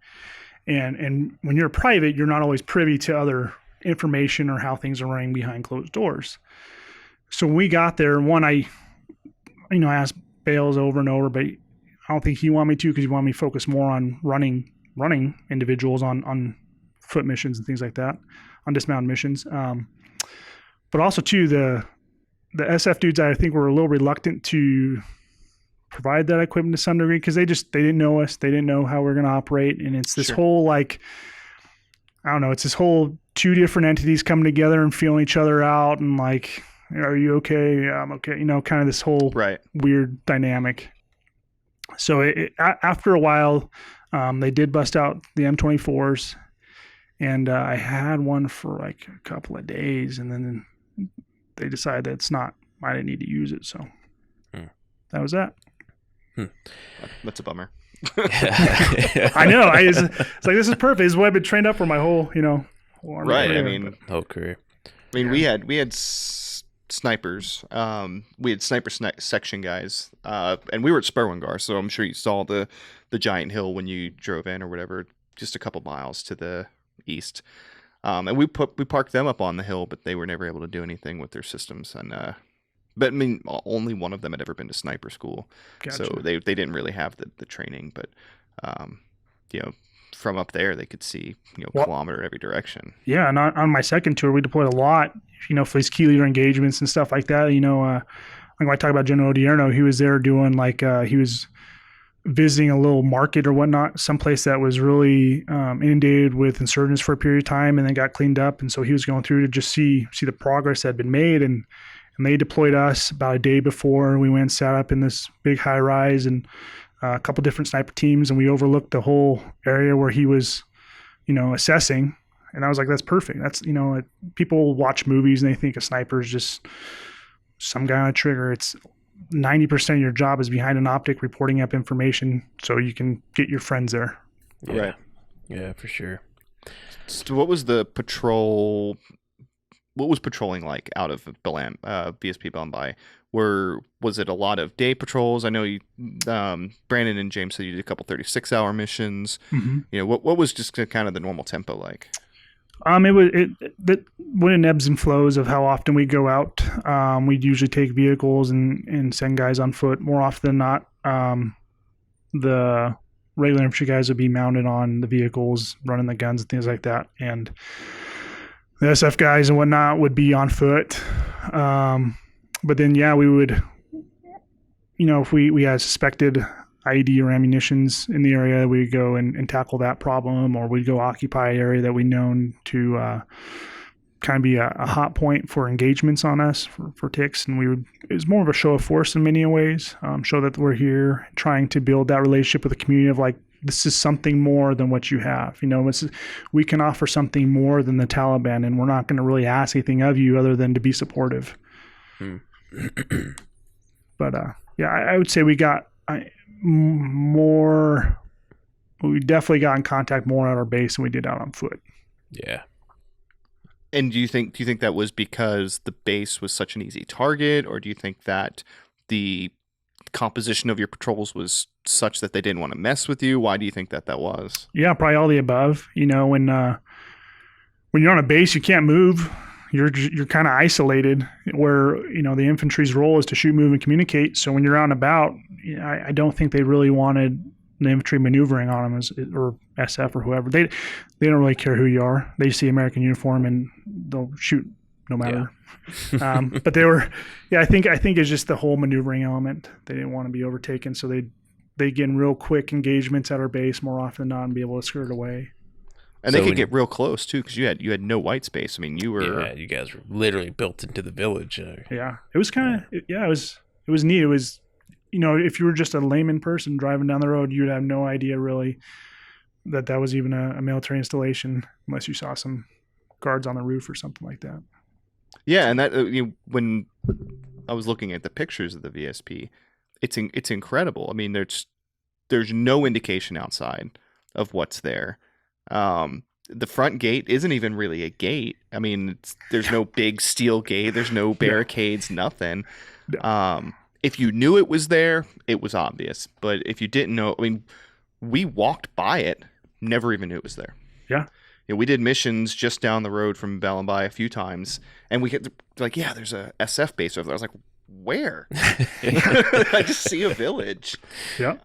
And when you're a private, you're not always privy to other information or how things are running behind closed doors. So when we got there, I asked Bales over and over, but I don't think he wanted me to, because he wanted me to focus more on running individuals on foot missions and things like that, on dismounted missions. But also too, the SF dudes, I think, were a little reluctant to provide that equipment to some degree, because they didn't know us. They didn't know how we're going to operate. And it's this whole, I don't know, it's this whole two different entities coming together and feeling each other out. And like, are you okay? Yeah, I'm okay. Kind of this whole weird dynamic. So after a while, they did bust out the M24s, and I had one for like a couple of days, and then they decided that I didn't need to use it. So that was that. That's a bummer. I know. It's like, this is perfect. This is what I've been trained up for my whole, right. Career, whole career. We had snipers. We had sniper section guys, and we were at Spurwingar, so I'm sure you saw the giant hill when you drove in or whatever, just a couple miles to the east. And we parked them up on the hill, but they were never able to do anything with their systems. And but only one of them had ever been to sniper school, Gotcha. So they didn't really have the training. But from up there, they could see kilometer every direction. Yeah, and on my second tour, we deployed a lot. For these key leader engagements and stuff like that. When I talk about General Odierno, he was there doing he was visiting a little market or whatnot, someplace that was really inundated with insurgents for a period of time, and then got cleaned up. And so he was going through to just see the progress that had been made. And they deployed us about a day before. We went and sat up in this big high rise and a couple different sniper teams, and we overlooked the whole area where he was, assessing. And I was like, that's perfect. That's, people watch movies and they think a sniper is just some guy on a trigger. It's 90% of your job is behind an optic, reporting up information so you can get your friends there. Yeah. Right. Yeah, for sure. So what was the patrol? What was patrolling like out of VSP Belambai? Was it a lot of day patrols? I know you, Brandon and James said you did a couple 36-hour missions. Mm-hmm. What was just kind of the normal tempo like? It went in ebbs and flows of how often we go out. We'd usually take vehicles and send guys on foot. More often than not, the regular infantry guys would be mounted on the vehicles, running the guns and things like that. And the SF guys and whatnot would be on foot. But then, we would, if we had suspected IED or ammunitions in the area, we'd go and tackle that problem, or we'd go occupy an area that we known to kind of be a hot point for engagements on us for ticks. And it was more of a show of force in many ways, show that we're here trying to build that relationship with the community of like, this is something more than what you have. We can offer something more than the Taliban, and we're not going to really ask anything of you other than to be supportive. But I would say we got more. We definitely got in contact more at our base than we did out on foot. Yeah. And do you think that was because the base was such an easy target, or do you think that the composition of your patrols was such that they didn't want to mess with you? Why do you think that was? Yeah, probably all the above. When you're on a base, you can't move. You're kind of isolated, where the infantry's role is to shoot, move, and communicate. So when you're out and about, I don't think they really wanted the infantry maneuvering on them, or SF or whoever. They don't really care who you are. They see American uniform and they'll shoot no matter. Yeah. But they were, I think it's just the whole maneuvering element. They didn't want to be overtaken, so they get in real quick engagements at our base more often than not and be able to skirt away. And they could get real close too, because you had no white space. I mean, you were you guys were literally built into the village. Yeah, it was kind of it was neat. It was if you were just a layman person driving down the road, you'd have no idea really that was even a military installation unless you saw some guards on the roof or something like that. Yeah, and that when I was looking at the pictures of the VSP, it's incredible. I mean, there's no indication outside of what's there. The front gate isn't even really a gate. I mean, there's no big steel gate. There's no barricades, nothing. If you knew it was there, it was obvious. But if you didn't know, I mean, we walked by it, never even knew it was there. Yeah. We did missions just down the road from Belambai a few times, and we get like, yeah, there's a SF base over there. I was like, where? I just see a village. Yeah.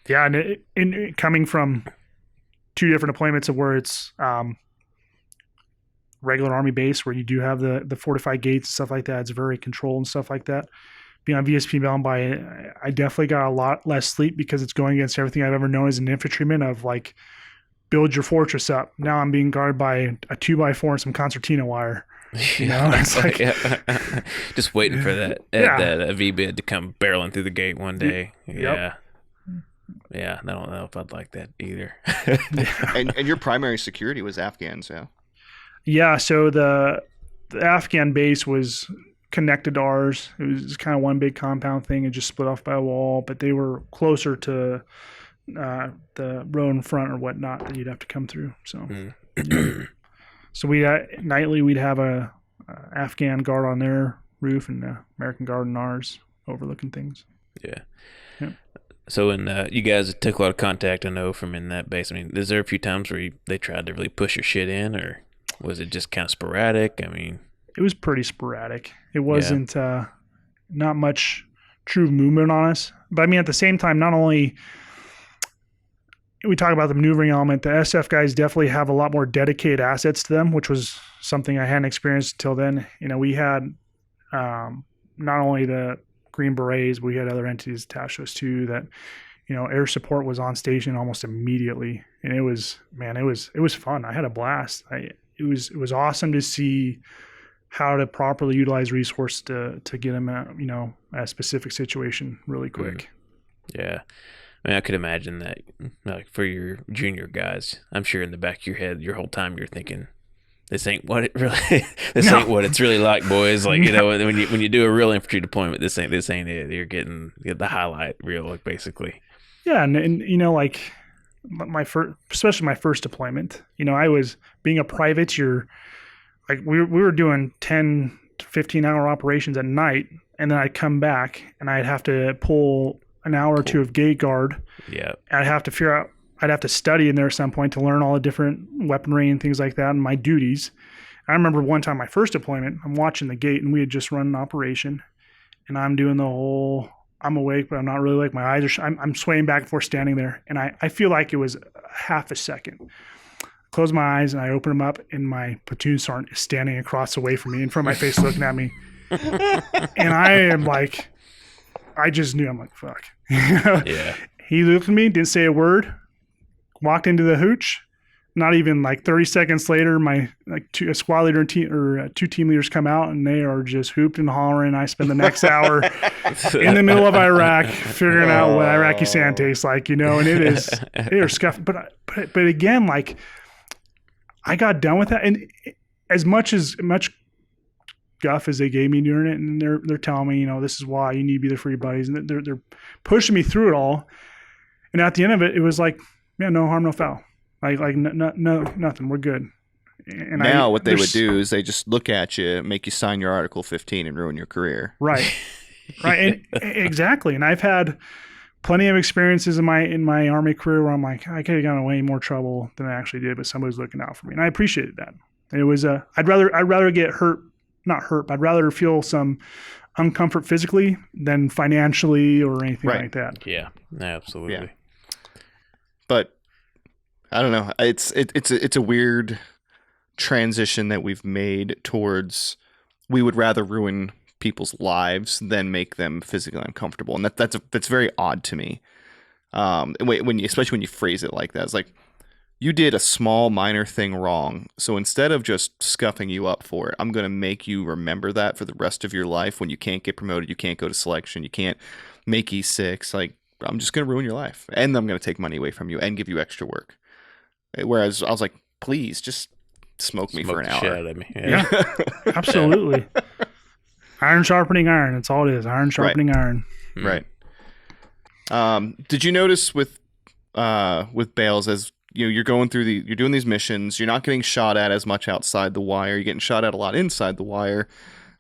Yeah, and coming from two different deployments of where it's regular Army base, where you do have the fortified gates and stuff like that. It's very controlled and stuff like that. Being on VSP Belambai, I definitely got a lot less sleep because it's going against everything I've ever known as an infantryman of like, build your fortress up. Now I'm being guarded by a 2x4 and some concertina wire. It's like just waiting for that V-bid to come barreling through the gate one day. Yeah. Yeah, I don't know if I'd like that either. And your primary security was Afghans, yeah? Yeah, so the Afghan base was connected to ours. It was kind of one big compound thing. It just split off by a wall, but they were closer to the road in front or whatnot that you'd have to come through. So, so we nightly we'd have a Afghan guard on their roof and the American guard on ours, overlooking things. Yeah. Yep. So when you guys took a lot of contact, I know, from in that base. I mean, is there a few times where they tried to really push your shit in, or was it just kind of sporadic? I mean, it was pretty sporadic. It wasn't not much true movement on us. But I mean, at the same time, not only we talk about the maneuvering element, the SF guys definitely have a lot more dedicated assets to them, which was something I hadn't experienced until then. We had not only the Green Berets, we had other entities attached to us too that, air support was on station almost immediately. And it was fun. I had a blast. It was awesome to see how to properly utilize resources to get them a specific situation really quick. Yeah. I mean, I could imagine that, like, for your junior guys, I'm sure in the back of your head, your whole time you're thinking, this ain't what it really, ain't what it's really like, boys. Like, when you do a real infantry deployment, this ain't it. You're getting the highlight reel, like, basically. Yeah, and like especially my first deployment, I was being a private. You're like we were doing 10 to 15 hour operations at night, and then I'd come back and I'd have to pull an hour or two of gate guard. Yeah. I'd have to study in there at some point to learn all the different weaponry and things like that and my duties. I remember one time my first deployment, I'm watching the gate and we had just run an operation and I'm doing the whole, I'm awake, but I'm not really awake. My eyes are, I'm swaying back and forth standing there. And I feel like it was half a second. I close my eyes and I open them up and my platoon sergeant is standing across away from me in front of my face looking at me. And I am like, I just knew. I'm like, fuck. Yeah. He looked at me, didn't say a word, walked into the hooch. Not even like 30 seconds later, my a squad leader and two team leaders come out, and they are just hooped and hollering. I spend the next hour in the middle of Iraq figuring out what Iraqi sand tastes like, and they are scuffed. But again, like, I got done with that, and as much guff as they gave me during it, and they're telling me, this is why you need to be there for your buddies, and they're pushing me through it all. And at the end of it, it was like, yeah, no harm, no foul. Like no, nothing. We're good. And now what they would do is they just look at you, make you sign your Article 15, and ruin your career. Right, right, and exactly. And I've had plenty of experiences in my Army career where I'm like, I could have gotten way more trouble than I actually did, but somebody was looking out for me, and I appreciated that. And it was I'd rather get not hurt, but I'd rather feel some uncomfort physically than financially or anything like that. Yeah, absolutely. Yeah. But I don't know. It's a weird transition that we've made towards we would rather ruin people's lives than make them physically uncomfortable, and that's very odd to me. Especially when you phrase it like that, it's like you did a small minor thing wrong, so instead of just scuffing you up for it, I'm going to make you remember that for the rest of your life. When you can't get promoted, you can't go to selection, you can't make E6. Like, I'm just going to ruin your life, and I'm going to take money away from you and give you extra work. Whereas I was like, please just smoke me for an hour. Shit out of me. Yeah, absolutely. Iron sharpening iron. That's all it is. Iron sharpening iron. Right. Did you notice with Bales, as you're going through you're doing these missions, you're not getting shot at as much outside the wire. You're getting shot at a lot inside the wire.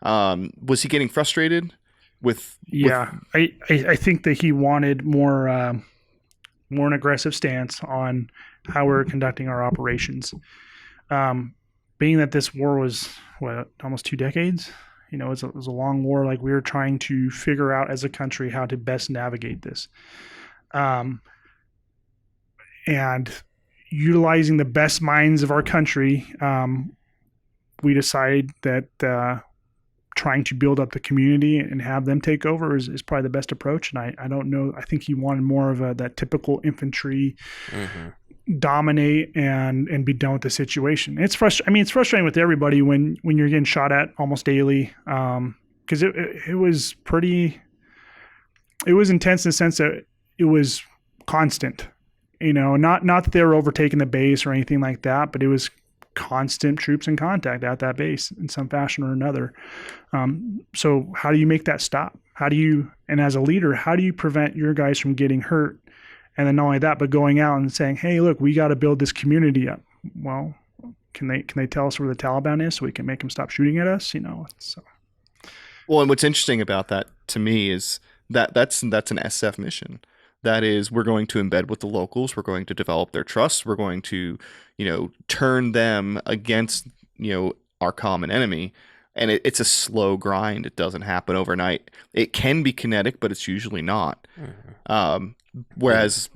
Was he getting frustrated with? I think that he wanted more an aggressive stance on how we're conducting our operations. Being that this war was almost 2 decades, it was a long war. Like, we were trying to figure out as a country how to best navigate this, and utilizing the best minds of our country, we decided that trying to build up the community and have them take over is probably the best approach. And I don't know. I think he wanted more of that typical infantry. Mm-hmm. Dominate and be done with the situation. It's frustrating. I mean, it's frustrating with everybody when you're getting shot at almost daily. Because it was intense in the sense that it was constant. Not that they were overtaking the base or anything like that, but it was constant troops in contact at that base in some fashion or another. So how do you make that stop? And as a leader, how do you prevent your guys from getting hurt? And then not only that, but going out and saying, hey, look, we got to build this community up. Well, can they tell us where the Taliban is so we can make them stop shooting at us? So. Well, and what's interesting about that to me is that's an SF mission. That is, we're going to embed with the locals. We're going to develop their trust. We're going to, turn them against, our common enemy. And it's a slow grind. It doesn't happen overnight. It can be kinetic, but it's usually not. Mm-hmm. Whereas,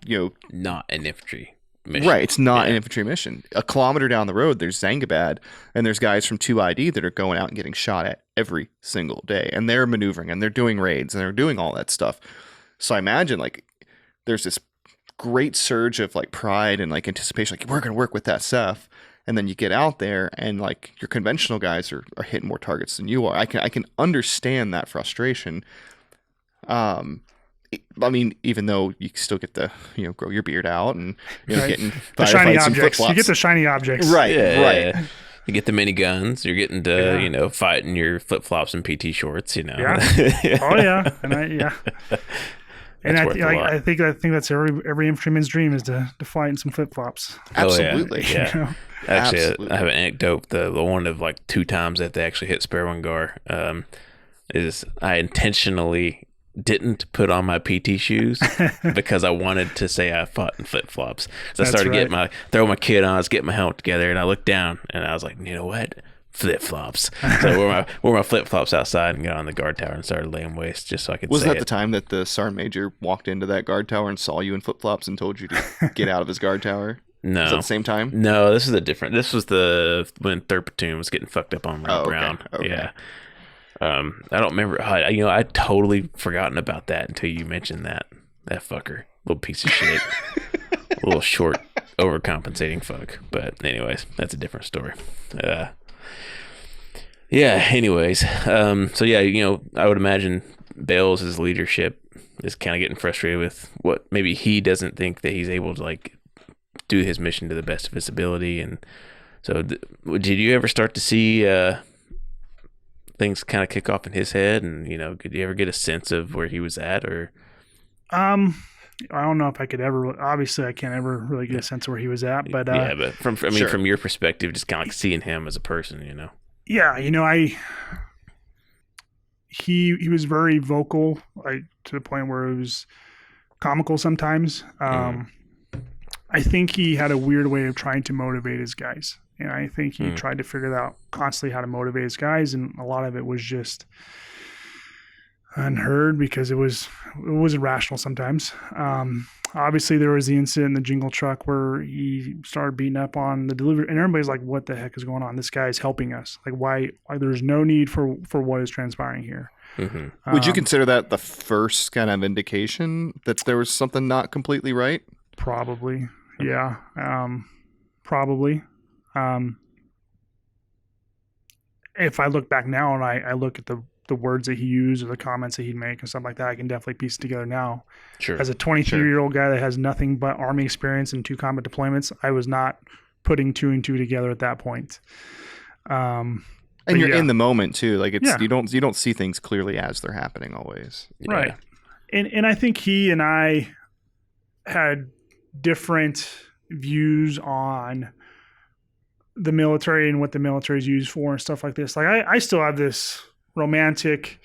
not an infantry mission. Right, it's not an infantry mission. A kilometer down the road, there's Zangabad, and there's guys from 2ID that are going out and getting shot at every single day. And they're maneuvering, and they're doing raids, and they're doing all that stuff. So I imagine, there's this great surge of, pride and, anticipation. We're going to work with that stuff. And then you get out there, and, your conventional guys are hitting more targets than you are. I can understand that frustration. I mean, even though you still get to, grow your beard out and getting the shiny objects. You get the shiny objects, right? Right. Yeah. You get the miniguns. You're getting to fight in your flip flops and PT shorts. Yeah. Oh yeah, and I think that's every infantryman's dream is to fight in some flip flops. Absolutely. Oh, yeah. Actually, I have an anecdote. The one of 2 times that they actually hit Spare One Gar is I intentionally didn't put on my PT shoes because I wanted to say I fought in flip flops. So I started throw my kit on, I was getting my helmet together, and I looked down and I was like, you know what? Flip flops. So I wore my flip flops outside and got on the guard tower and started laying waste just so I could. Was that the time that the sergeant major walked into that guard tower and saw you in flip flops and told you to get out of his guard tower? No. Was that the same time? No, this was when 3rd Platoon was getting fucked up on Brown. Okay. Yeah. I don't remember. I'd totally forgotten about that until you mentioned that fucker, little piece of shit, a little short, overcompensating fuck. But anyways, that's a different story. Yeah. Anyways, so yeah, I would imagine Bales' leadership is kind of getting frustrated with what maybe he doesn't think that he's able to like do his mission to the best of his ability. And so, did you ever start to see things kind of kick off in his head? And could you ever get a sense of where he was at? Or I don't know if I could ever. Obviously, I can't ever really get a sense of where he was at. But yeah, but from your perspective, just kind of like seeing him as a person, Yeah, he was very vocal, to the point where it was comical sometimes. I think he had a weird way of trying to motivate his guys. And I think he tried to figure out constantly how to motivate his guys. And a lot of it was just unheard because it wasn't rational sometimes. Obviously, there was the incident in the jingle truck where he started beating up on the delivery. And everybody's like, what the heck is going on? This guy is helping us. Like, why there's no need for what is transpiring here. Mm-hmm. Would you consider that the first kind of indication that there was something not completely right? Probably. Yeah. Probably. If I look back now and I look at the words that he used or the comments that he'd make and stuff like that, I can definitely piece it together now. Sure. As a 23-year-old guy that has nothing but Army experience and 2 combat deployments, I was not putting 2 and 2 together at that point. And you're in the moment too. Like you don't see things clearly as they're happening always. Yeah. Right. And I think he and I had different views on the military and what the military is used for and stuff like this. Like I still have this romantic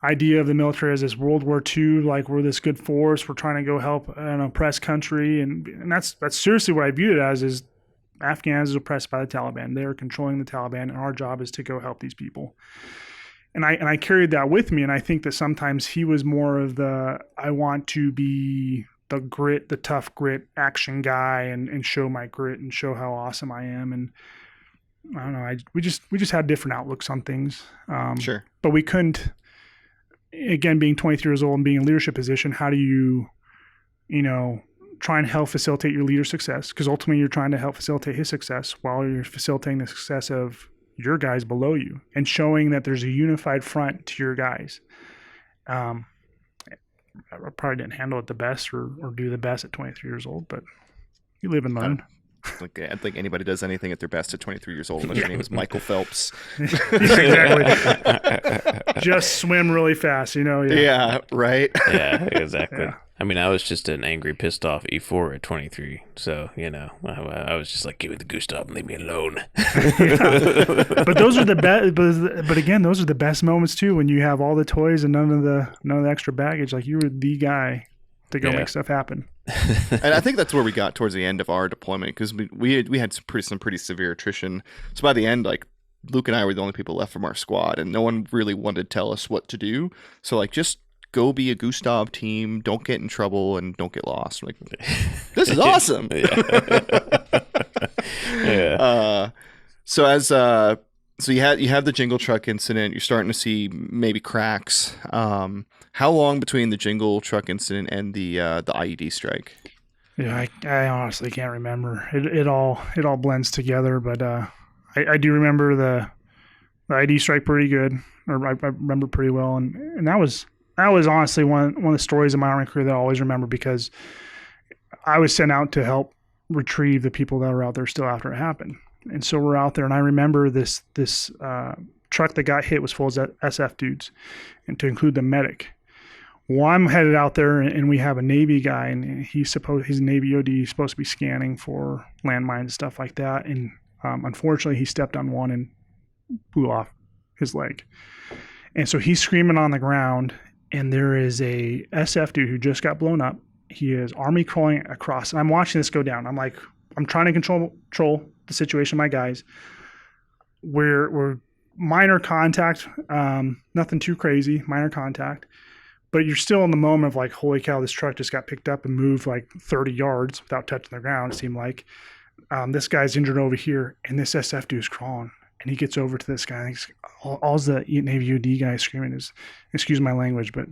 idea of the military as this World War II, like we're this good force, we're trying to go help an oppressed country, and that's seriously what I viewed it as, is Afghans is oppressed by the Taliban. They're controlling the Taliban, and our job is to go help these people. And I carried that with me, and I think that sometimes he was more of the, I want to be the tough grit action guy and show my grit and show how awesome I am. And I don't know, we just had different outlooks on things. Sure. But we couldn't, again, being 23 years old and being in a leadership position, how do you try and help facilitate your leader's success? Because ultimately you're trying to help facilitate his success while you're facilitating the success of your guys below you and showing that there's a unified front to your guys. I probably didn't handle it the best or do the best at 23 years old, but you live and learn. I don't think anybody does anything at their best at 23 years old. Their name is Michael Phelps. Exactly. Just swim really fast, Yeah, right. Yeah, exactly. Yeah. I mean, I was just an angry, pissed off E4 at 23. So, I was just like, give me the Gustav and leave me alone. Yeah. But those are the best. But again, those are the best moments too, when you have all the toys and none of the extra baggage. Like, you were the guy to go make stuff happen. And I think that's where we got towards the end of our deployment, because we had some pretty severe attrition. So by the end, like, Luke and I were the only people left from our squad, and no one really wanted to tell us what to do. So, like, just go be a Gustav team, don't get in trouble, and don't get lost. Like, this is awesome. Yeah. So you have the jingle truck incident. You're starting to see maybe cracks. How long between the jingle truck incident and the IED strike? Yeah, I honestly can't remember. It all blends together, but I do remember the IED strike pretty good, or I remember pretty well, and that was honestly one of the stories of my Army career that I always remember, because I was sent out to help retrieve the people that were out there still after it happened. And so we're out there, and I remember this truck that got hit was full of SF dudes, and to include the medic. Well, I'm headed out there, and we have a Navy guy, and he's a Navy OD. He's supposed to be scanning for landmines and stuff like that. And unfortunately, he stepped on one and blew off his leg. And so he's screaming on the ground, and there is a SF dude who just got blown up. He is army crawling across, and I'm watching this go down. I'm trying to control the situation, my guys. We're minor contact, nothing too crazy, minor contact, but you're still in the moment of like, holy cow, this truck just got picked up and moved like 30 yards without touching the ground, it seemed like. This guy's injured over here, and this SF dude is crawling, And he gets over to this guy. And all the Navy OD guy screaming is, excuse my language, but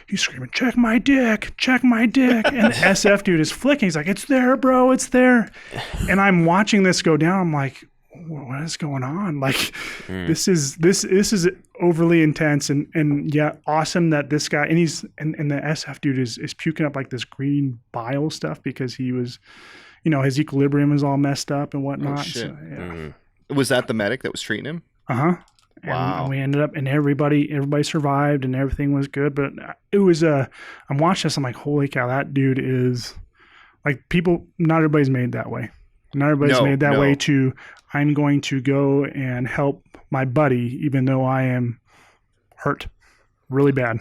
he's screaming, check my dick. And the SF dude is flicking. He's like, it's there, bro. It's there. And I'm watching this go down. I'm like, what is going on? Like, this is overly intense and yeah, awesome that this guy, and the SF dude is puking up like this green bile stuff because he was, his equilibrium is all messed up and whatnot. Oh, shit. So, yeah. Was that the medic that was treating him? Uh-huh. Wow. And we ended up, and everybody survived and everything was good. But it was, I'm watching this, I'm like, holy cow, that dude is like, not everybody's made that way. Not everybody's made that way to, I'm going to go and help my buddy, even though I am hurt really bad.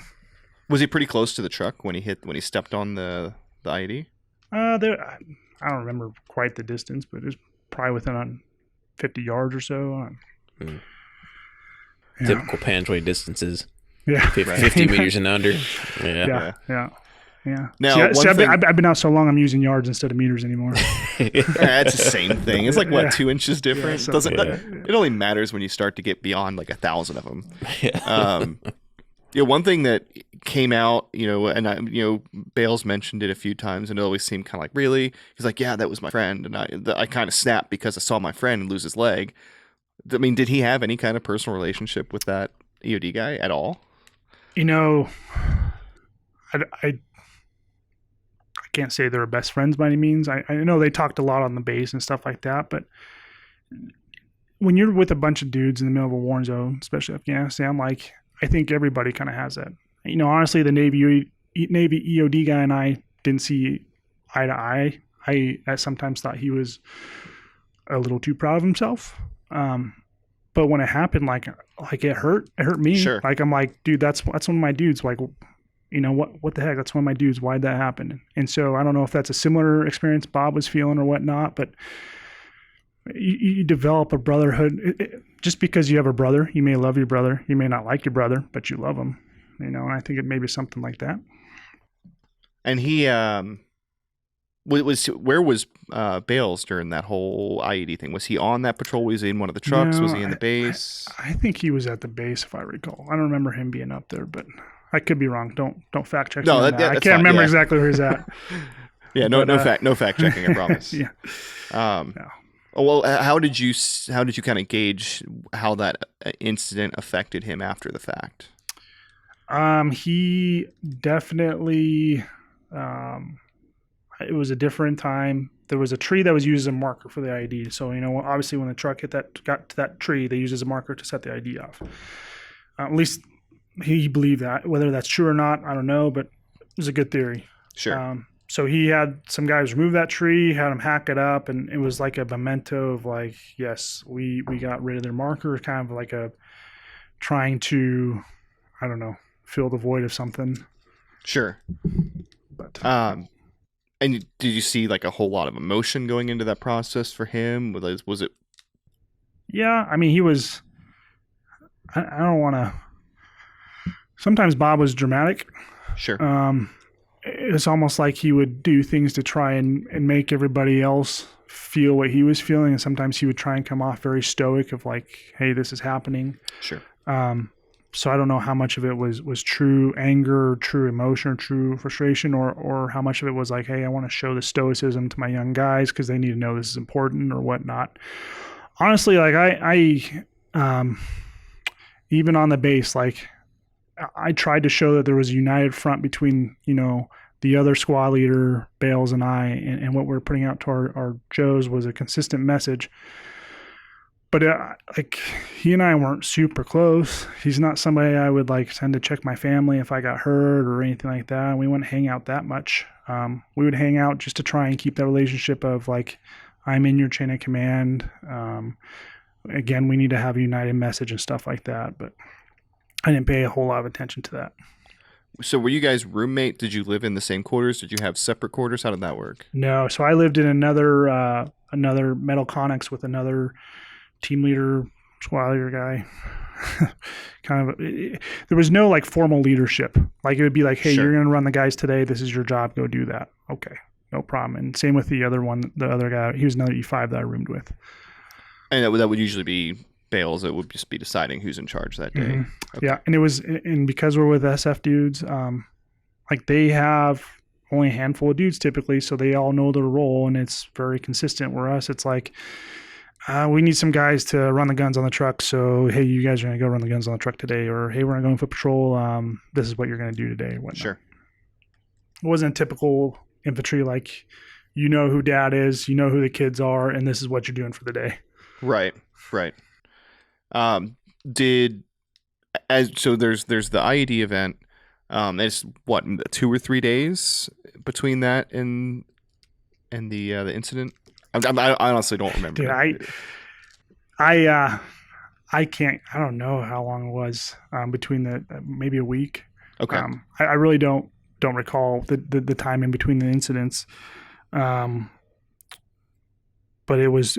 Was he pretty close to the truck when he stepped on the IED? I don't remember quite the distance, but it was probably within 50 yards or so. Yeah. Typical Panjwai distances. Yeah. 50 meters and under. Yeah. Now, I've been out so long, I'm using yards instead of meters anymore. It's the same thing. It's like, 2 inches different? Yeah, it only matters when you start to get beyond like 1,000 of them. One thing that came out, and Bales mentioned it a few times, and it always seemed kind of like, really? He's like, yeah, that was my friend, and I kind of snapped because I saw my friend lose his leg. I mean, did he have any kind of personal relationship with that EOD guy at all? I can't say they're best friends by any means. I know they talked a lot on the base and stuff like that, but when you're with a bunch of dudes in the middle of a war zone, especially Afghanistan, like, I think everybody kind of has that. Honestly, the Navy EOD guy and I didn't see eye to eye. I sometimes thought he was a little too proud of himself. But when it happened, like it hurt me. Sure. Like, I'm like, dude, that's one of my dudes. Like, what the heck? That's one of my dudes. Why'd that happen? And so I don't know if that's a similar experience Bob was feeling or whatnot, but you develop a brotherhood. Just because you have a brother, you may love your brother, you may not like your brother, but you love him. And I think it may be something like that. And he where was Bales during that whole IED thing? Was he on that patrol? Was he in one of the trucks? No, was he in the base? I think he was at the base, if I recall. I don't remember him being up there, but I could be wrong. Don't fact check me on that. I can't remember exactly where he's at. No fact checking, I promise. Yeah. No. Well, how did you kind of gauge how that incident affected him after the fact? He definitely, it was a different time. There was a tree that was used as a marker for the ID. So, obviously when the truck got to that tree, they used it as a marker to set the ID off. At least he believed that. Whether that's true or not, I don't know, but it was a good theory. Sure. So he had some guys remove that tree, had them hack it up, and it was like a memento of like, yes, we got rid of their marker, kind of like a trying to, I don't know, fill the void of something. Sure. But and did you see like a whole lot of emotion going into that process for him? Was it? Yeah, I mean, he was. I don't want to. Sometimes Bob was dramatic. Sure. It's almost like he would do things to try and make everybody else feel what he was feeling. And sometimes he would try and come off very stoic of like, hey, this is happening. Sure. So I don't know how much of it was true anger, true emotion, or true frustration, or how much of it was like, hey, I want to show the stoicism to my young guys because they need to know this is important or whatnot. Honestly, like I even on the base, like I tried to show that there was a united front between, the other squad leader, Bales, and I, and what we're putting out to our Joes was a consistent message. But like he and I weren't super close. He's not somebody I would like send to check my family if I got hurt or anything like that. We wouldn't hang out that much. We would hang out just to try and keep that relationship of like, I'm in your chain of command. Again, we need to have a united message and stuff like that. But I didn't pay a whole lot of attention to that. So were you guys roommate? Did you live in the same quarters? Did you have separate quarters? How did that work? No. So I lived in another metal connex with another team leader, squad leader guy. There was no like formal leadership. Like it would be like, hey, Sure. You're going to run the guys today. This is your job. Go do that. Okay. No problem. And same with the other one, the other guy. He was another E5 that I roomed with. And that would usually be Bales, it would just be deciding who's in charge that day. Mm-hmm. Okay. Yeah, and because we're with SF dudes, like they have only a handful of dudes typically, so they all know their role, and it's very consistent. Where us, it's like, we need some guys to run the guns on the truck, so hey, you guys are going to go run the guns on the truck today, or hey, we're going to go on foot patrol, this is what you're going to do today, whatnot. Sure. It wasn't typical infantry, like, you know who dad is, you know who the kids are, and this is what you're doing for the day. Right. So there's the IED event. It's what, 2 or 3 days between that and the incident. I honestly don't remember. Dude, I can't. I don't know how long it was between maybe a week. Okay. I really don't recall the time in between the incidents. But it was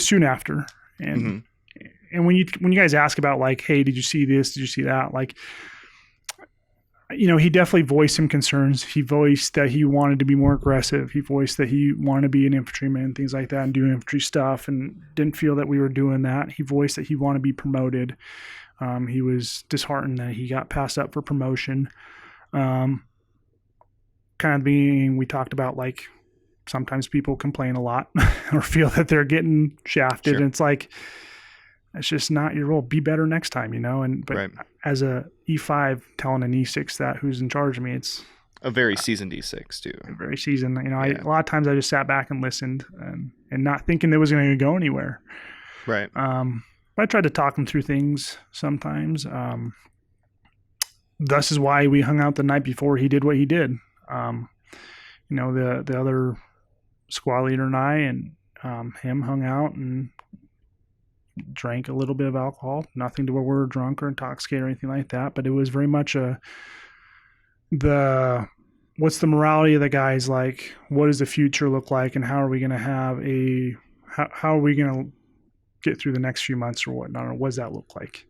soon after, and Mm-hmm. and when you guys ask about like, hey, did you see this? Did you see that? Like, he definitely voiced some concerns. He voiced that he wanted to be more aggressive. He voiced that he wanted to be an infantryman, things like that, and do infantry stuff, and didn't feel that we were doing that. He voiced that he wanted to be promoted. He was disheartened that he got passed up for promotion. Kind of being, we talked about like, sometimes people complain a lot or feel that they're getting shafted. Sure. And it's like, it's just not your role. Be better next time, but Right. As a E5 telling an E6 that who's in charge of me, it's A very seasoned E6 too. very seasoned. Yeah. A lot of times I just sat back and listened and not thinking it was going to go anywhere. Right. I tried to talk him through things sometimes. This is why we hung out the night before he did what he did. The other squad leader and I and him hung out and drank a little bit of alcohol, nothing to where we're drunk or intoxicated or anything like that. But it was very much what's the morality of the guys like? What does the future look like? And how are we going to have how are we going to get through the next few months or whatnot? Or what does that look like?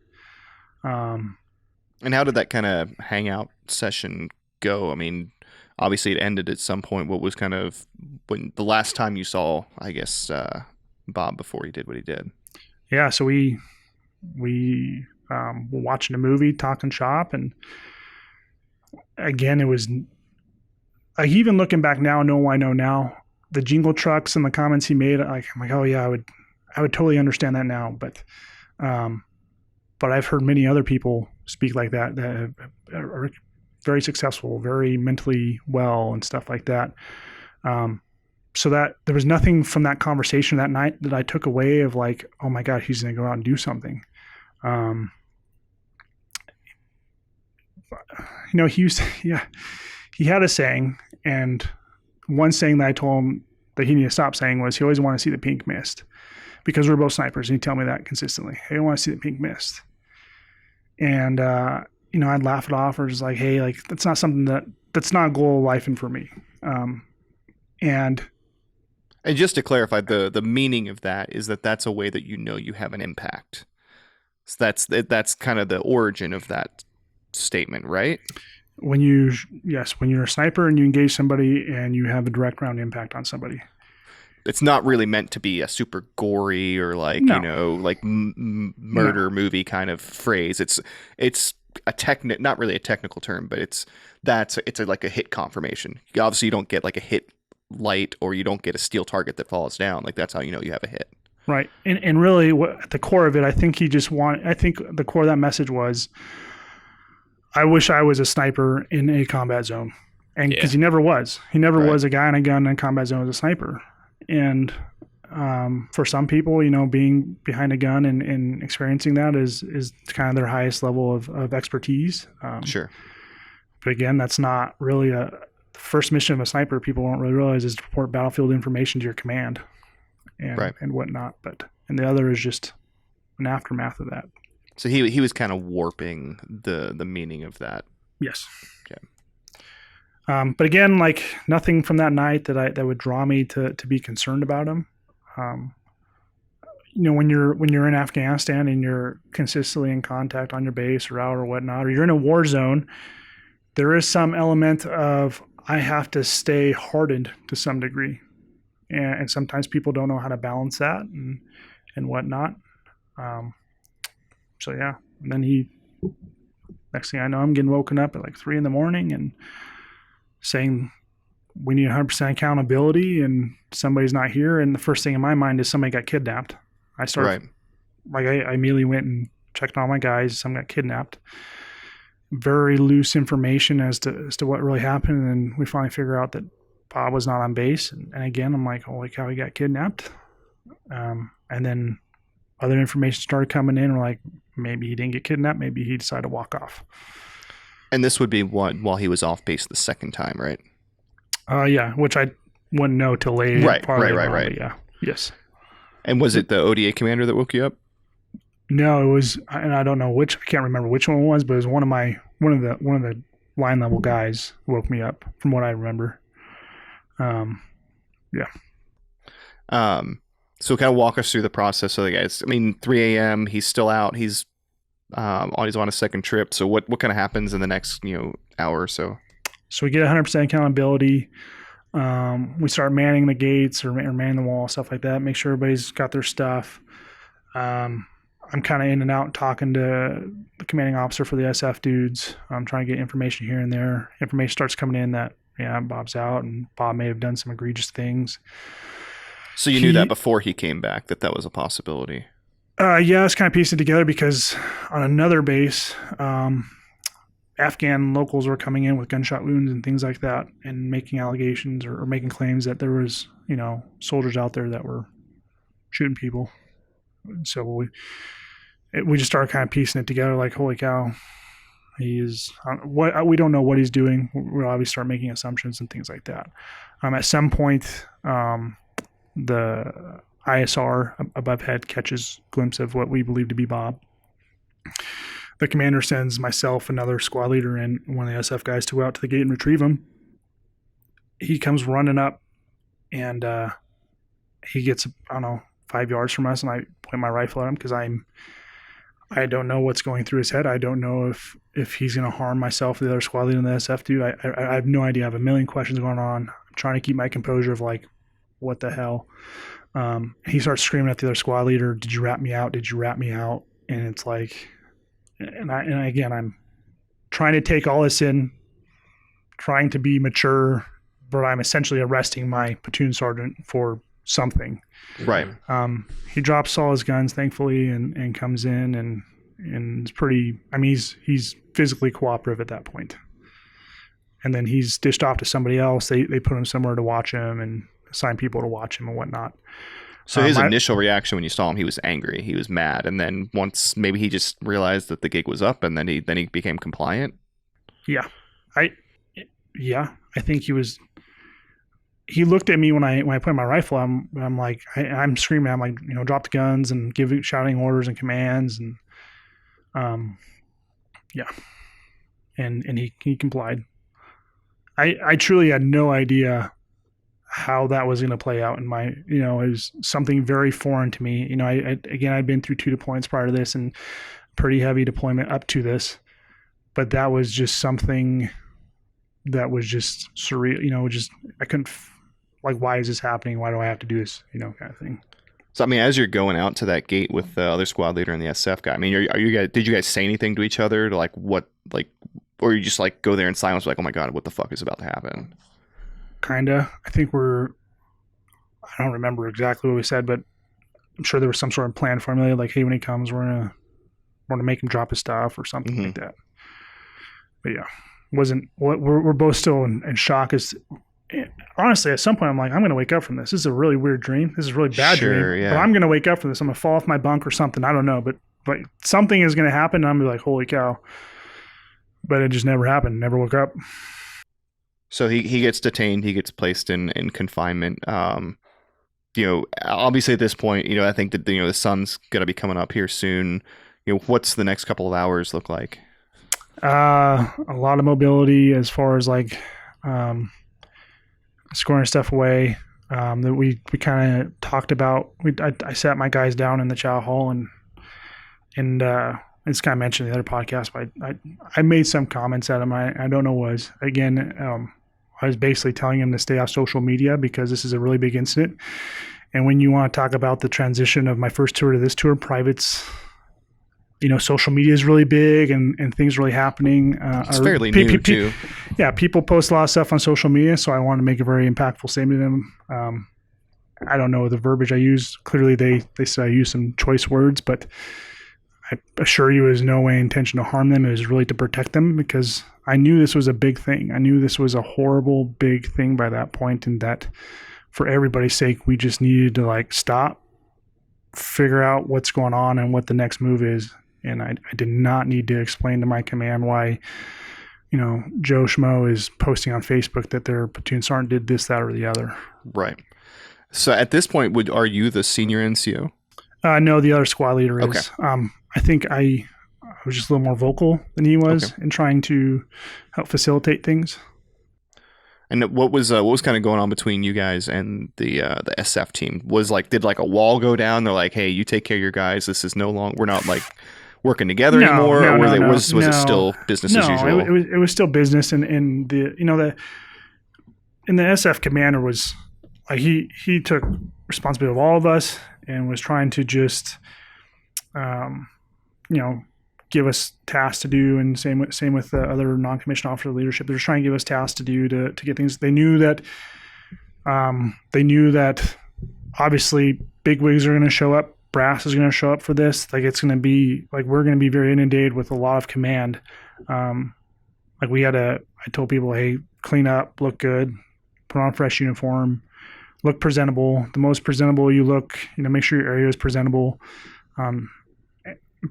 And how did that kind of hangout session go? I mean, obviously it ended at some point. What was kind of when the last time you saw, I guess, Bob before he did what he did? Yeah, so we were watching a movie, talking shop, and again, it was like, even looking back now, knowing what I know now, the jingle trucks and the comments he made, I'm like, oh yeah, I would totally understand that now, but I've heard many other people speak like that are very successful, very mentally well, and stuff like that. So that there was nothing from that conversation that night that I took away of like, oh my God, he's going to go out and do something. He had a saying, and one saying that I told him that he needed to stop saying was he always wanted to see the pink mist, because we're both snipers, and he'd tell me that consistently. Hey, I want to see the pink mist. And, I'd laugh it off, or just like, hey, like, that's not something that's not a goal of life and for me. And just to clarify, the meaning of that is that's a way that you have an impact. So that's kind of the origin of that statement, right? When you're a sniper and you engage somebody and you have a direct round impact on somebody. It's not really meant to be a super gory or like, No. murder movie kind of phrase. It's a not really a technical term, but it's like a hit confirmation. Obviously you don't get like a hit light, or you don't get a steel target that falls down. Like, that's how you know you have a hit. Right. And really at the core of it, I think the core of that message was, I wish I was a sniper in a combat zone. And because he never was. He never was a guy in a gun in a combat zone as a sniper. And for some people, being behind a gun and experiencing that is kind of their highest level of expertise. Sure. But again, that's not really the first mission of a sniper. People don't really realize is to report battlefield information to your command and whatnot. And the other is just an aftermath of that. So he was kind of warping the meaning of that. Yes. Okay. But again, like, nothing from that night that would draw me to be concerned about him. When you're in Afghanistan and you're consistently in contact on your base or out or whatnot, or you're in a war zone, there is some element of, I have to stay hardened to some degree. And sometimes people don't know how to balance that and whatnot. So yeah, and then next thing I know, I'm getting woken up at like 3 a.m. and saying we need 100% accountability and somebody's not here. And the first thing in my mind is somebody got kidnapped. I immediately went and checked on all my guys. Someone got kidnapped. Very loose information as to what really happened. And we finally figure out that Bob was not on base. And again, I'm like, holy cow, he got kidnapped. And then other information started coming in. We're like, maybe he didn't get kidnapped. Maybe he decided to walk off. And this would be while he was off base the second time, right? Yeah, which I wouldn't know till later. Right. Yeah. Yes. And was it the ODA commander that woke you up? No, it was, and I don't know which. I can't remember which one it was, but it was one of the line level guys woke me up, from what I remember. Yeah. So kind of walk us through the process of the guys. I mean, 3 a.m. He's still out. He's on a second trip. So what kind of happens in the next hour or so? So we get 100% accountability. We start manning the gates or manning the wall, stuff like that. Make sure everybody's got their stuff. I'm kind of in and out talking to the commanding officer for the SF dudes. I'm trying to get information here and there. Information starts coming in that, Bob's out and Bob may have done some egregious things. So you knew that before he came back, that was a possibility? Yeah, I was kind of piecing it together because on another base, Afghan locals were coming in with gunshot wounds and things like that and making allegations or making claims that there was, soldiers out there that were shooting people. And so we just started kind of piecing it together like, holy cow, we don't know what he's doing. We'll obviously start making assumptions and things like that. At some point, the ISR above head catches a glimpse of what we believe to be Bob. The commander sends myself, another squad leader, and one of the SF guys to go out to the gate and retrieve him. He comes running up, and he gets, 5 yards from us, and I point my rifle at him because I don't know what's going through his head. I don't know if he's going to harm myself or the other squad leader and the SF dude. I have no idea. I have a million questions going on. I'm trying to keep my composure of like, what the hell? He starts screaming at the other squad leader, "Did you rat me out? Did you rat me out?" And it's like, and again, I'm trying to take all this in, trying to be mature, but I'm essentially arresting my platoon sergeant for something. Right. He drops all his guns, thankfully, and comes in and it's pretty. I mean, he's physically cooperative at that point. And then he's dished off to somebody else. They put him somewhere to watch him and assign people to watch him and whatnot. So his initial reaction when you saw him, he was angry. He was mad. And then once maybe he just realized that the gig was up and then he became compliant. Yeah. I think he looked at me when I put my rifle. I'm like, I'm screaming. I'm like, drop the guns and shouting orders and commands. And, yeah. And he complied. I truly had no idea how that was going to play out in my, it was something very foreign to me. I'd been through 2 deployments prior to this and pretty heavy deployment up to this, but that was just something that was just surreal, I couldn't, like, why is this happening? Why do I have to do this? Kind of thing. So, I mean, as you're going out to that gate with the other squad leader and the SF guy, I mean, did you guys say anything to each other to or you just like go there in silence, like, oh my God, what the fuck is about to happen? Kinda. I think I don't remember exactly what we said, but I'm sure there was some sort of plan formulated, like, hey, when he comes, we're gonna make him drop his stuff or something like that. But yeah, we're both still in shock. Honestly, at some point, I'm like, I'm gonna wake up from this. This is a really weird dream. This is a really bad dream. Yeah. But I'm gonna wake up from this. I'm gonna fall off my bunk or something. I don't know, but something is gonna happen. And I'm gonna be like, holy cow! But it just never happened. Never woke up. So he gets detained. He gets placed in confinement. Obviously at this point, I think that the sun's gonna be coming up here soon. What's the next couple of hours look like? A lot of mobility as far as like scoring stuff away. That we kind of talked about. I sat my guys down in the chow hall and it's kind of mentioned in the other podcast, but I made some comments at him. I don't know what was. Again, I was basically telling him to stay off social media because this is a really big incident. And when you want to talk about the transition of my first tour to this tour, privates social media is really big and things really happening. It's fairly new too. Yeah, people post a lot of stuff on social media, so I want to make a very impactful statement to them. I don't know the verbiage I use. Clearly, they say I use some choice words, but I assure you, it was no way intention to harm them. It was really to protect them, because I knew this was a big thing. I knew this was a horrible, big thing by that point, and that for everybody's sake, we just needed to stop, figure out what's going on and what the next move is. And I did not need to explain to my command why, Joe Schmo is posting on Facebook that their platoon sergeant did this, that, or the other. Right. So at this point, are you the senior NCO? No, the other squad leader is. Okay. I think I was just a little more vocal than he was in trying to help facilitate things. And what was kind of going on between you guys and the SF team? Did a wall go down? They're like, hey, you take care of your guys. This is we're not working together anymore. Was it still business as usual? It was still business, and the SF commander was he took responsibility of all of us and was trying to just give us tasks to do, and same with the other non-commissioned officer leadership. They're just trying to give us tasks to do to get things. They knew that obviously bigwigs are going to show up, brass is going to show up for this. It's going to be we're going to be very inundated with a lot of command. I told people, hey, clean up, look good, put on a fresh uniform, look presentable. The most presentable you look, make sure your area is presentable.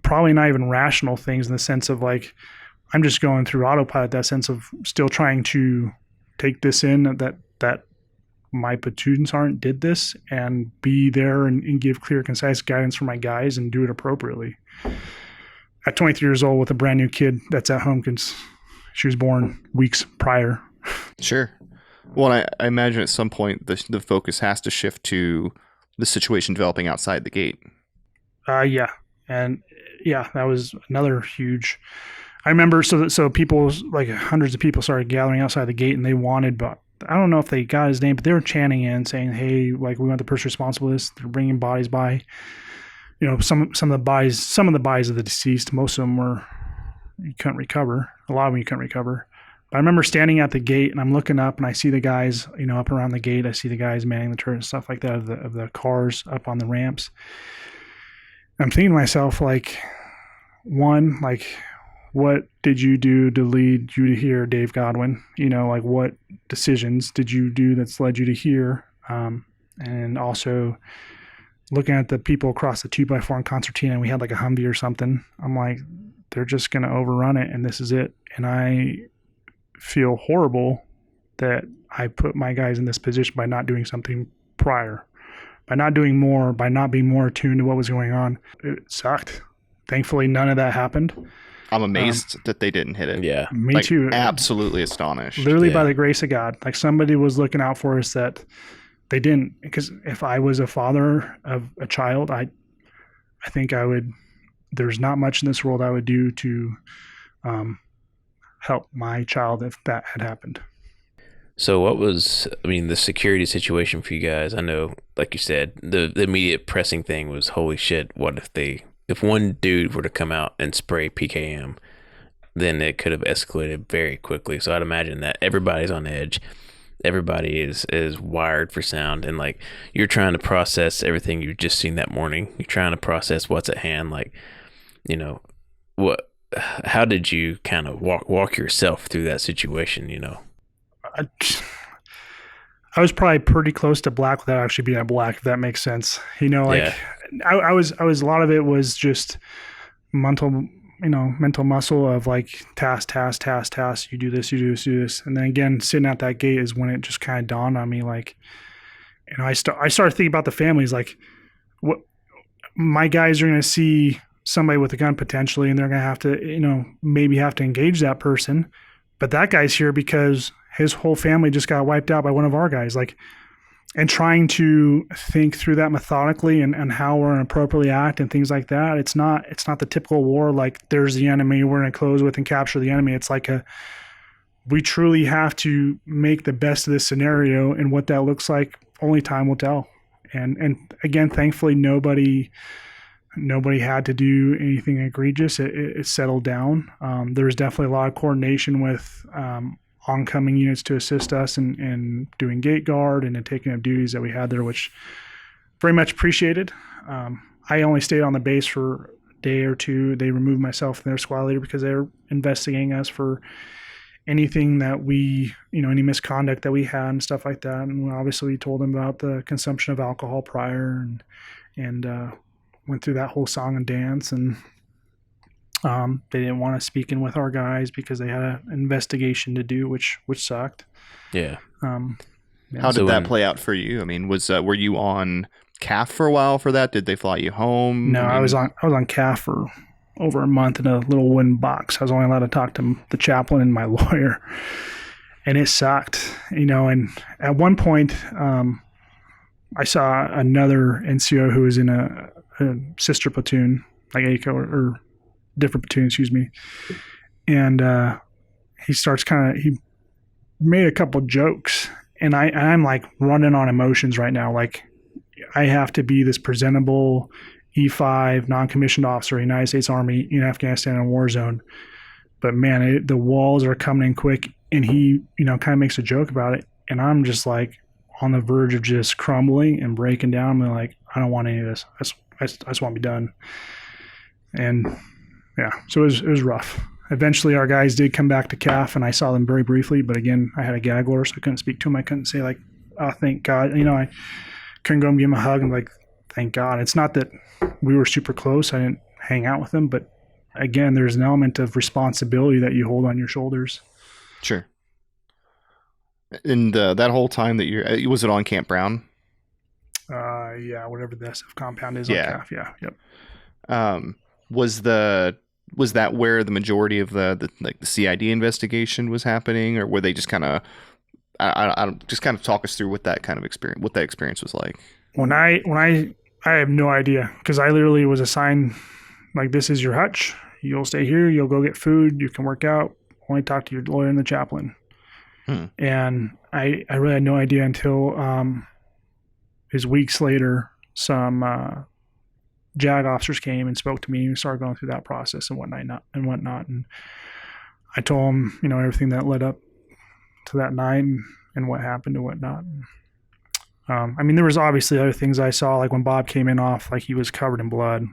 Probably not even rational things in the sense of I'm just going through autopilot, that sense of still trying to take this in, that my platoon sergeant did this, and be there and give clear, concise guidance for my guys and do it appropriately. At 23 years old with a brand new kid that's at home because she was born weeks prior. Sure. Well, I imagine at some point the focus has to shift to the situation developing outside the gate. Yeah. And yeah, that was another huge. I remember so people, hundreds of people started gathering outside the gate, and they wanted, but I don't know if they got his name, but they were chanting in saying, hey, we want the person responsible for this. They're bringing bodies by. Some of the bodies of the deceased, most of them you couldn't recover. A lot of them you couldn't recover. But I remember standing at the gate, and I'm looking up, and I see the guys, up around the gate. I see the guys manning the turret and stuff like that of the cars up on the ramps. I'm thinking to myself, what did you do to lead you to here, Dave Godwin? What decisions did you do that's led you to here? And also looking at the people across the 2x4 in Concertina, and we had a Humvee or something. I'm like, they're just going to overrun it, and this is it. And I feel horrible that I put my guys in this position by not doing something prior. By not doing more, by not being more attuned to what was going on. It sucked. Thankfully, none of that happened. I'm amazed that they didn't hit it. Yeah. Me too. Absolutely astonished. Literally by the grace of God. Somebody was looking out for us that they didn't. Because if I was a father of a child, I think I would, there's not much in this world I would do to help my child if that had happened. So what was, the security situation for you guys? I know, like you said, the immediate pressing thing was, holy shit, what if one dude were to come out and spray PKM, then it could have escalated very quickly. So I'd imagine that everybody's on edge. Everybody is wired for sound, and you're trying to process everything you've just seen that morning. You're trying to process what's at hand. How did you kind of walk yourself through that situation, I was probably pretty close to black without actually being at black, if that makes sense. Yeah. I was a lot of it was just mental muscle of task. You do this, you do this, you do this. And then again, sitting at that gate is when it just kind of dawned on me, I started thinking about the families, what my guys are going to see somebody with a gun potentially, and they're going to have to, maybe have to engage that person. But that guy's here because his whole family just got wiped out by one of our guys. And trying to think through that methodically and how we're going to appropriately act and things like that. It's not the typical war, there's the enemy we're going to close with and capture the enemy. It's we truly have to make the best of this scenario, and what that looks like, only time will tell. And again, thankfully nobody Nobody had to do anything egregious. It settled down. There was definitely a lot of coordination with oncoming units to assist us in doing gate guard and in taking up duties that we had there, which very much appreciated. I only stayed on the base for a day or two. They removed myself and their squad leader because they were investigating us for anything that we, any misconduct that we had and stuff like that. And obviously we told them about the consumption of alcohol prior and went through that whole song and dance. And they didn't want us speaking with our guys because they had an investigation to do, which sucked. Yeah. How did that play out for you? I mean, were you on CAF for a while for that? Did they fly you home? No, I was on CAF for over a month in a little wooden box. I was only allowed to talk to the chaplain and my lawyer, and it sucked, And at one point, I saw another NCO who was in a sister platoon, like ACO or different platoon, excuse me. And he made a couple jokes, and I'm like running on emotions right now. Like, I have to be this presentable E5 non-commissioned officer, United States Army in Afghanistan in a war zone. But man, the walls are coming in quick, and he, kind of makes a joke about it. And I'm just like on the verge of just crumbling and breaking down. I'm like, I don't want any of this. I just want to be done. And yeah, so it was rough. Eventually our guys did come back to CAF, and I saw them very briefly, but again, I had a gag order, so I couldn't speak to them. I couldn't say like, oh, thank God. I couldn't go and give them a hug and like, thank God. It's not that we were super close. I didn't hang out with them, but again, there's an element of responsibility that you hold on your shoulders. Sure. And that whole time that was it on Camp Brown? Yeah, whatever the SF compound is on CAF. Yeah, yep. Was that where the majority of the CID investigation was happening, or were they just kind of just kind of talk us through what that experience was like? When I have no idea, because I literally was assigned like, this is your hutch. You'll stay here. You'll go get food. You can work out. Only talk to your lawyer and the chaplain. And I really had no idea until his weeks later, some JAG officers came and spoke to me and started going through that process and whatnot. And I told them, everything that led up to that night and what happened and whatnot. There was obviously other things I saw, like when Bob came in off, like he was covered in blood,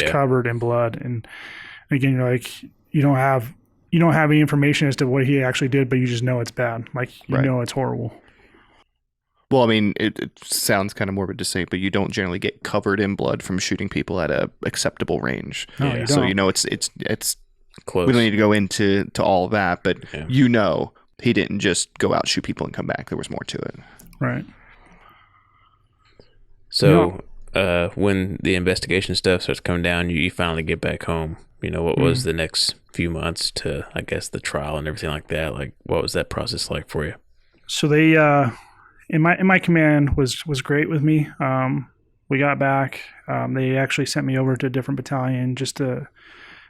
covered in blood. And again, you don't have any information as to what he actually did, but you just know it's bad. Like, know it's horrible. Well, it sounds kind of morbid to say, but you don't generally get covered in blood from shooting people at a acceptable range. No, you don't. So it's close. We don't need to go into all of that, but he didn't just go out, shoot people, and come back. There was more to it. Right. So when the investigation stuff starts coming down, you finally get back home. What was the next few months to, I guess, the trial and everything like that? Like, what was that process like for you? So they, in my command was great with me. We got back. They actually sent me over to a different battalion just to,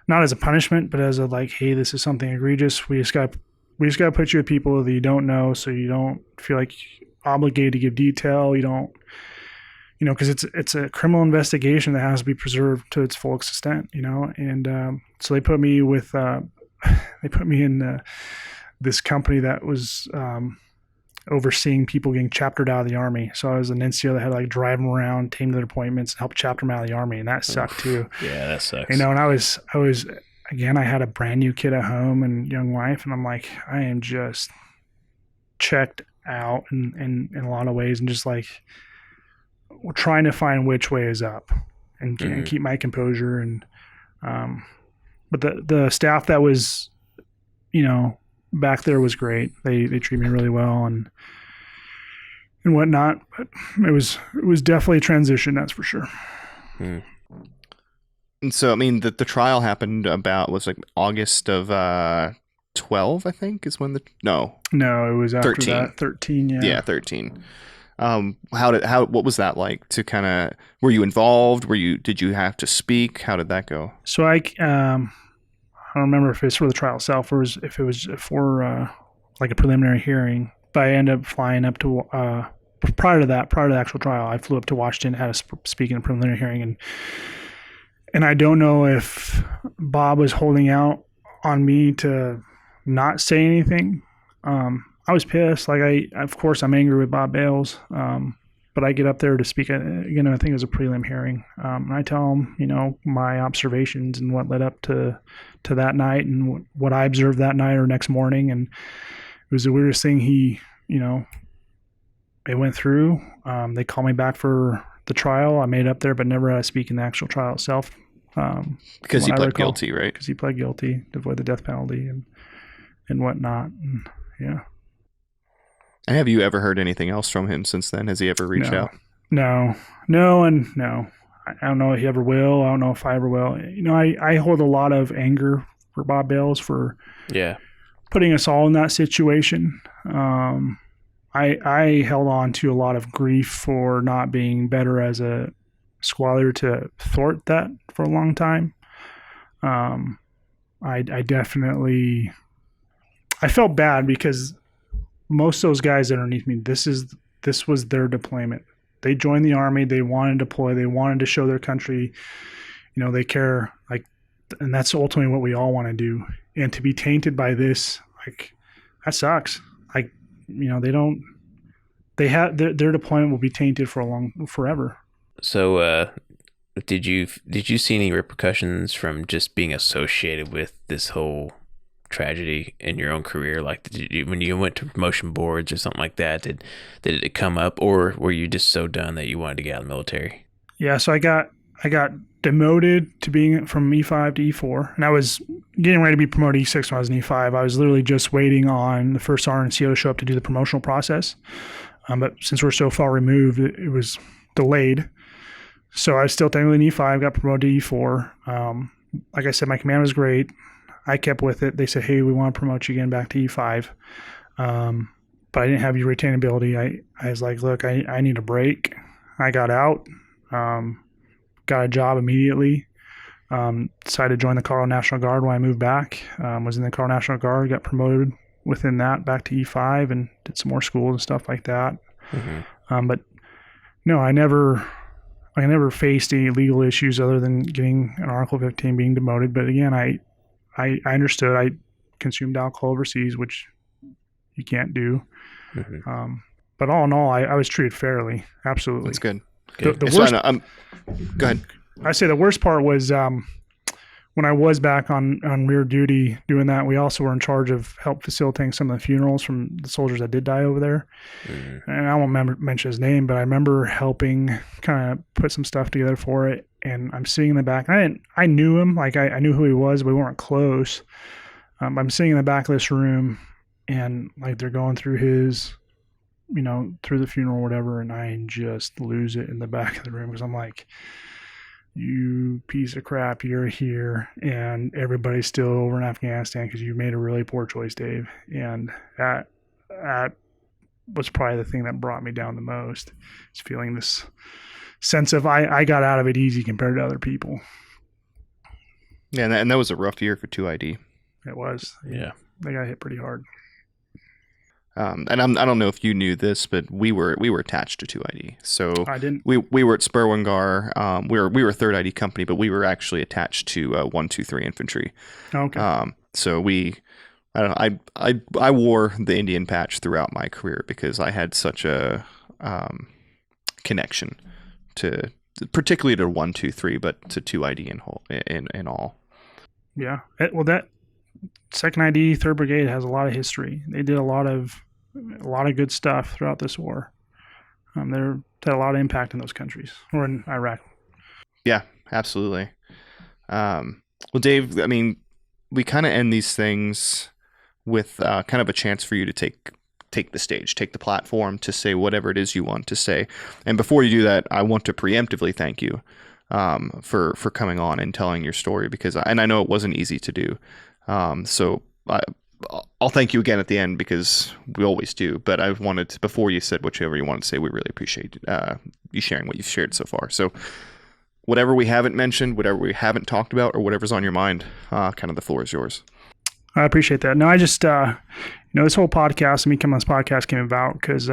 not as a punishment, but as a like, hey, this is something egregious. We just got to put you with people that you don't know, so you don't feel like obligated to give detail. You don't, because it's a criminal investigation that has to be preserved to its full extent, And so they put me with, in this company that was overseeing people getting chaptered out of the Army. So I was an NCO that had to like drive them around, take them to their appointments, and help chapter them out of the Army, and that sucked too. Yeah, that sucks. And I was again, I had a brand new kid at home and young wife, and I'm like, I am just checked out in a lot of ways, and just like trying to find which way is up and keep my composure. And but the staff that was back there was great. They treat me really well and whatnot. But it was definitely a transition, that's for sure. And so the trial happened was like August of 12, I think, is when no, it was after 13. That 13. Yeah, 13. What was that like to kind of, were you involved? Did you have to speak? How did that go? So I don't remember if it's for the trial itself or if it was for like a preliminary hearing, but I ended up flying up to, prior to the actual trial, I flew up to Washington, had to speak in a preliminary hearing, And I don't know if Bob was holding out on me to not say anything. I was pissed. Of course, I'm angry with Bob Bales. But I get up there to speak. I think it was a prelim hearing. And I tell him, my observations and what led up to that night and what I observed that night or next morning. And it was the weirdest thing. It went through. They called me back for the trial. I made it up there, but never had to speak in the actual trial itself. Because he pled guilty, right? Because he pled guilty to avoid the death penalty and whatnot. And, yeah. And have you ever heard anything else from him since then? Has he ever reached out? No. I don't know if he ever will. I don't know if I ever will. I hold a lot of anger for Bob Bales for putting us all in that situation. I held on to a lot of grief for not being better as a squatter to thwart that for a long time. I definitely felt bad because most of those guys underneath me, this was their deployment. They joined the Army. They wanted to deploy. They wanted to show their country, they care. And that's ultimately what we all want to do. And to be tainted by this, that sucks. Their deployment will be tainted forever. So, did you see any repercussions from just being associated with this whole tragedy in your own career? When you went to promotion boards or something like that, did it come up, or were you just so done that you wanted to get out of the military? Yeah, so I got demoted to being from E5 to E4, and I was getting ready to be promoted to E6 when I was in E5. I was literally just waiting on the first RNCO to show up to do the promotional process. But since we're so far removed, it was delayed. So I was still technically in E5, got promoted to E4. Like I said, my command was great. I kept with it. They said, hey, we want to promote you again back to E5. But I didn't have your retainability. I was like, look, I need a break. I got out, got a job immediately, decided to join the Colorado National Guard when I moved back. Was in the Colorado National Guard, got promoted within that back to E5 and did some more schools and stuff like that. Mm-hmm. But no, I never faced any legal issues other than getting an Article 15 being demoted. But again, I understood. I consumed alcohol overseas, which you can't do. Mm-hmm. But all in all, I was treated fairly. Absolutely. That's good. The worst, go ahead. I say the worst part was when I was back on rear duty doing that. We also were in charge of help facilitating some of the funerals from the soldiers that did die over there. Mm-hmm. And I won't mention his name, but I remember helping kind of put some stuff together for it. And I'm sitting in the back. I knew him, I knew who he was, but we weren't close. I'm sitting in the back of this room, and they're going through his, through the funeral or whatever, and I just lose it in the back of the room because I'm like, you piece of crap, you're here, and everybody's still over in Afghanistan because you made a really poor choice, Dave. And that was probably the thing that brought me down the most, is feeling this sense of I got out of it easy compared to other people. Yeah, and that was a rough year for 2ID. It was. Yeah. They got hit pretty hard. And I don't know if you knew this, but we were attached to 2ID. So I didn't. We were at Spurwingar. We were 3rd ID company, but we were actually attached to 123 Infantry. Okay. So I wore the Indian patch throughout my career because I had such a connection to, particularly to 123, but to 2ID in all. Yeah. Well, that 2nd ID 3rd Brigade has a lot of history. They did a lot of good stuff throughout this war. They had a lot of impact in those countries, or in Iraq. Yeah, absolutely. Well, Dave, we kind of end these things with kind of a chance for you to take the stage, take the platform to say whatever it is you want to say. And before you do that, I want to preemptively thank you for coming on and telling your story, because I know it wasn't easy to do. So I'll thank you again at the end, because we always do. But I wanted to, before you said whichever you wanted to say, we really appreciate you sharing what you've shared so far. So whatever we haven't mentioned, whatever we haven't talked about, or whatever's on your mind, kind of the floor is yours. I appreciate that. No, I just, this whole podcast, me coming on this podcast came about because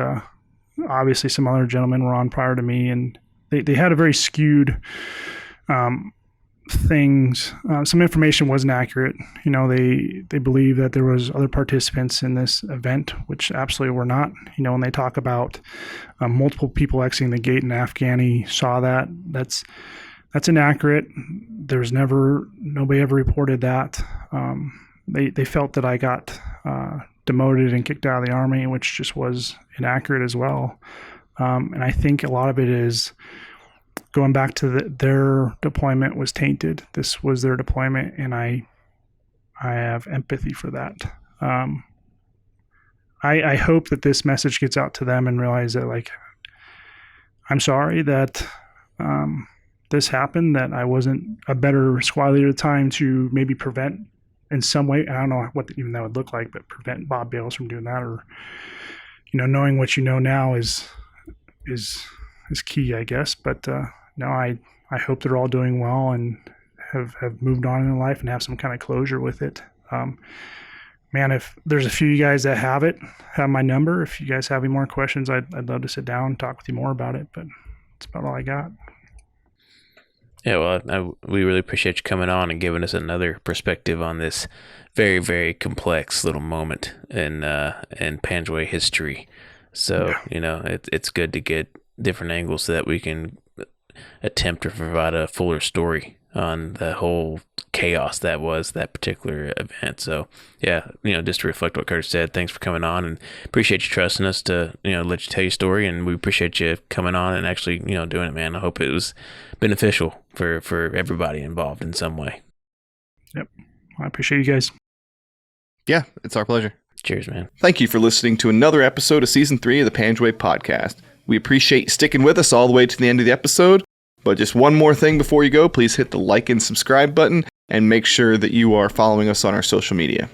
obviously some other gentlemen were on prior to me, and they had a very skewed things, some information wasn't accurate. They believe that there was other participants in this event, which absolutely were not. When they talk about multiple people exiting the gate in Afghani saw that, that's inaccurate. There's nobody ever reported that. They felt that I got demoted and kicked out of the Army, which just was inaccurate as well. And I think a lot of it is going back to their deployment was tainted. This was their deployment, and I have empathy for that. I hope that this message gets out to them and realize that, like, I'm sorry that this happened, that I wasn't a better squad leader at the time to maybe prevent in some way. I don't know what even that would look like, but prevent Bob Bales from doing that, or, knowing what you know now is key, I guess. But no, I hope they're all doing well and have moved on in life and have some kind of closure with it. Man, if there's a few of you guys that have my number. If you guys have any more questions, I'd love to sit down and talk with you more about it, but that's about all I got. Yeah, well, we really appreciate you coming on and giving us another perspective on this very, very complex little moment in Panjwai history. So, yeah. It's good to get different angles so that we can attempt to provide a fuller story on the whole chaos that was that particular event. So, yeah, just to reflect what Curtis said, thanks for coming on, and appreciate you trusting us to, let you tell your story, and we appreciate you coming on and actually, doing it, man. I hope it was beneficial for everybody involved in some way. Yep. I appreciate you guys. Yeah, it's our pleasure. Cheers, man. Thank you for listening to another episode of Season 3 of the Panjwai Podcast. We appreciate you sticking with us all the way to the end of the episode. But just one more thing before you go, please hit the like and subscribe button and make sure that you are following us on our social media.